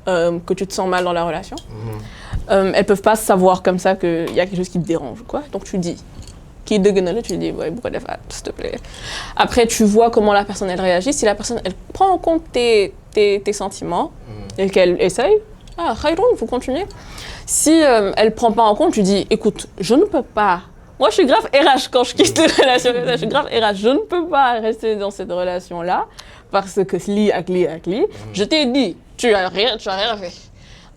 que tu te sens mal dans la relation. Elles peuvent pas savoir comme ça qu'il y a quelque chose qui te dérange, quoi. Donc tu dis. Qui dégueule, tu dis, ouais, pourquoi des fois, s'il te plaît. Après, tu vois comment la personne, elle réagit. Si la personne, elle prend en compte tes sentiments et qu'elle essaye, khayroun, vous continuez. Si elle prend pas en compte, tu dis, écoute, je ne peux pas. Moi, je suis grave RH quand je quitte une relation comme ça. Je suis grave RH. Je ne peux pas rester dans cette relation-là parce que li. Je t'ai dit, tu as rien fait.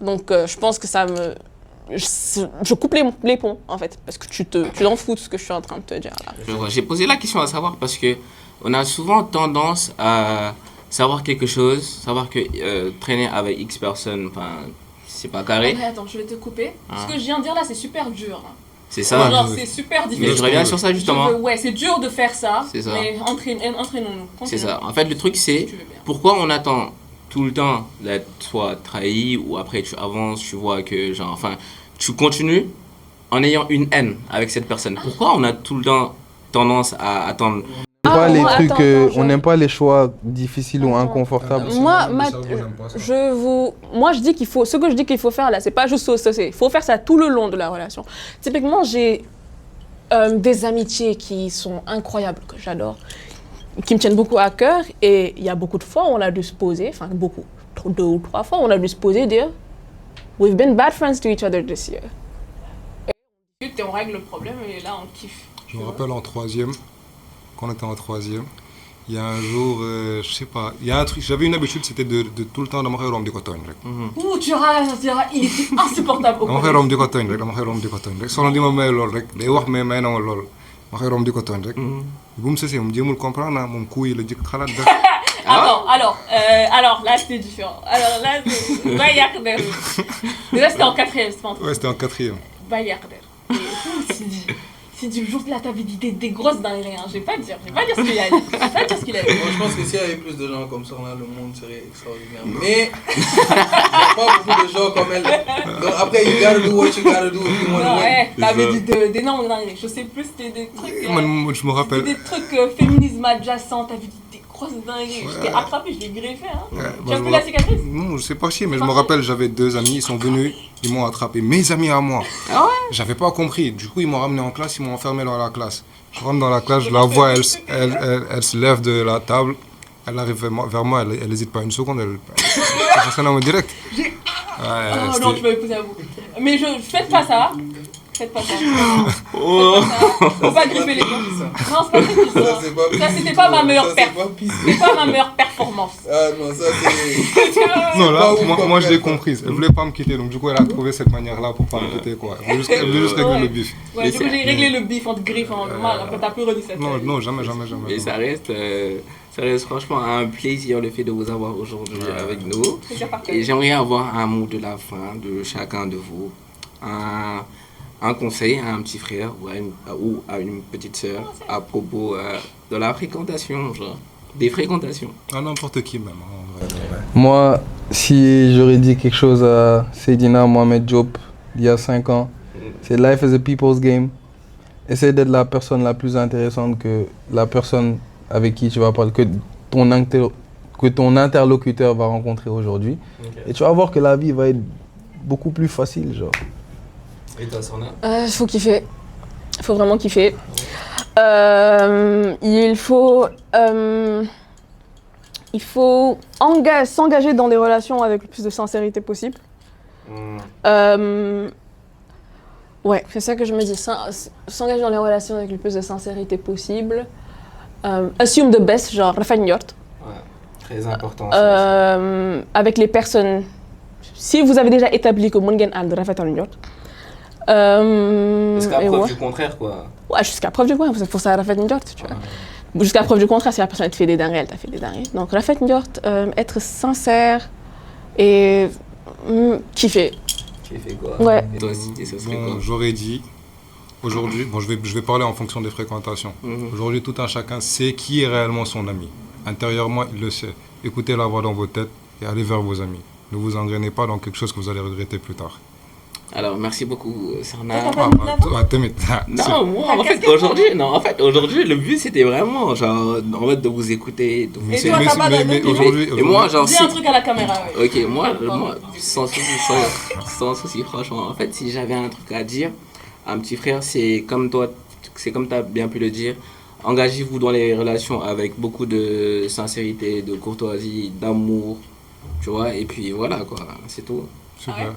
Donc, je pense que ça me... Je coupe les ponts, en fait, parce que tu t'en fous de ce que je suis en train de te dire, là. Je vois. J'ai posé la question à savoir parce que on a souvent tendance à savoir quelque chose, savoir que traîner avec X personnes, enfin, c'est pas carré. Après, attends, je vais te couper. Ce que je viens de dire là, c'est super dur. C'est ça. Genre, c'est super difficile. Mais je reviens sur ça justement. Ouais, c'est dur de faire ça, C'est ça. mais entraînons-nous. C'est ça. En fait, le truc, c'est pourquoi on attend tout le temps d'être soit trahi ou après tu avances, tu vois que genre, enfin, tu continues en ayant une haine avec cette personne. Pourquoi on a tout le temps tendance à attendre? On n'aime pas les choix difficiles ou inconfortables. Moi, je dis qu'il faut, ce que je dis qu'il faut faire là, c'est pas juste saucer. Il faut faire ça tout le long de la relation. Typiquement, j'ai des amitiés qui sont incroyables, que j'adore, qui me tiennent beaucoup à cœur. Et il y a beaucoup de fois où on a dû se poser, enfin beaucoup, 2 ou 3 fois, on a dû se poser et dire we've been bad friends to each other this year. Et on règle le problème et là on kiffe. Je me rappelle en troisième, quand on était en troisième, il y a un jour, je sais pas, il y a un truc, j'avais une habitude, c'était de tout le temps dama khayrom di ko togn rek. Ouh, tu rages, il était insupportable. Dama khayrom di ko togn rek, dama khayrom di ko togn rek. Soxna di ma may lool rek, day wax mais may na ma lool. Ma khayrom di ko togn rek. Bu mu sësee moom jéemul comprendre naa moom kuu yi la jëkk xalaat def. Alors là c'était différent. Alors là, Bayarder. Déjà c'était en 4e, c'est pas en 3e. Ouais, c'était en 4e. Bayarder. Si du jour là t'avais dit des grosses dingueries, hein. Je vais pas dire ce qu'il a dit. Moi, je pense que s'il y avait plus de gens comme ça, le monde serait extraordinaire. Mais il n'y a pas beaucoup de gens comme elle. Donc après, you gotta do what you gotta do. Non, t'avais dit d'énormes dingueries. Je sais plus, c'était des trucs. Moi, je me rappelle. Des trucs féminisme adjacent, t'avais dit des grosses dingueries. Je t'ai attrapé, je l'ai greffé. Hein. Tu as vu la cicatrice? Non, je sais pas si, mais je me rappelle, j'avais 2 amis, ils sont venus, ils m'ont attrapé. Mes amis à moi. Ah ouais? J'avais pas compris. Du coup, ils m'ont ramené en classe, ils m'ont enfermé dans la classe. Je rentre dans la classe, je la vois, elle se lève de la table, elle arrive vers moi, elle hésite pas une seconde, elle fait un direct. Non, tu m'avais posé à vous. Mais faites pas ça. Faites pas ça. Oh. Faut pas griffer les gens. Non, c'est pas ça qui dit ça. Ça, c'était pas ma meilleure C'était pas ma meilleure performance. Ah non, ça c'est. Non, là, Pas ouf moi, comme moi je l'ai personne. comprise. Elle voulait pas me quitter, donc du coup, elle a trouvé cette manière-là pour pas me quitter, quoi. Elle voulait juste régler Ouais. le bif. Ouais, du coup, j'ai réglé le bif entre griffes en normal. Après, t'as plus redit cette Non, non, jamais, jamais, Et jamais. ça reste franchement un plaisir le fait de vous avoir aujourd'hui avec nous. plaisir partagé. Et j'aimerais avoir un mot de la fin de chacun de vous. Un conseil à un petit frère ou à une petite sœur à propos de la fréquentation, genre, des fréquentations. À n'importe qui, même. En vrai, en vrai. Moi, si j'aurais dit quelque chose à Seydina Mohamed Diop il y a 5 ans, c'est Life is a people's game. Essaye d'être la personne la plus intéressante que la personne avec qui tu vas parler, que ton interlocuteur va rencontrer aujourd'hui. Okay. Et tu vas voir que la vie va être beaucoup plus facile, genre. Et toi, Sorna? Faut kiffer. Il faut vraiment kiffer. Il faut s'engager dans des relations avec le plus de sincérité possible. Ouais, c'est ça que je me dis. S'engager dans les relations avec le plus de sincérité possible. Assume the best, genre rafet njort. Ouais, très important. Avec les personnes. Si vous avez déjà établi que mën ngeen ànd rafetal njort. Jusqu'à et preuve ouais. du contraire, quoi. Ouais, jusqu'à preuve du contraire, c'est pour ça rafet njort, tu vois. Jusqu'à preuve du contraire, si la personne te fait des dingueries, elle t'a fait des dingueries. Donc rafet njort, être sincère et kiffer. Kiffer, quoi. Ouais. Et toi aussi, ce serait Bon, quoi? j'aurais dit, aujourd'hui, bon, je vais parler en fonction des fréquentations. Aujourd'hui, tout un chacun sait qui est réellement son ami. Intérieurement, il le sait. Écoutez la voix dans vos têtes et allez vers vos amis. Ne vous engrainez pas dans quelque chose que vous allez regretter plus tard. Alors, merci beaucoup, Sarna. Non, moi, en fait, aujourd'hui, le but, c'était vraiment, genre, en fait, de vous écouter, de vous Et toi, t'as pas de- aujourd'hui, Et moi, genre, Dis un truc à la caméra, ouais. Ok, moi, sans souci, franchement, en fait, si j'avais un truc à dire, un petit frère, c'est comme toi, c'est comme tu as bien pu le dire, engagez-vous dans les relations avec beaucoup de sincérité, de courtoisie, d'amour, tu vois, et puis voilà, quoi, c'est tout. Super.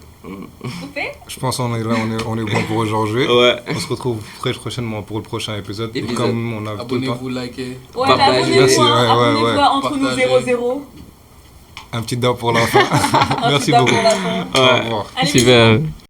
Coupé. Je pense qu'on est là, on est bon pour aujourd'hui. Ouais. On se retrouve très prochainement pour le prochain épisode. Et Épisode. comme on a tout le temps, Abonnez-vous, likez. Ouais, Partagez. abonnez-vous, Merci, abonnez-vous ouais. entre nous Partagez. 0-0. un petit dab pour la fin. Merci petit dab beaucoup. pour la fin. Au revoir. Allez, Super.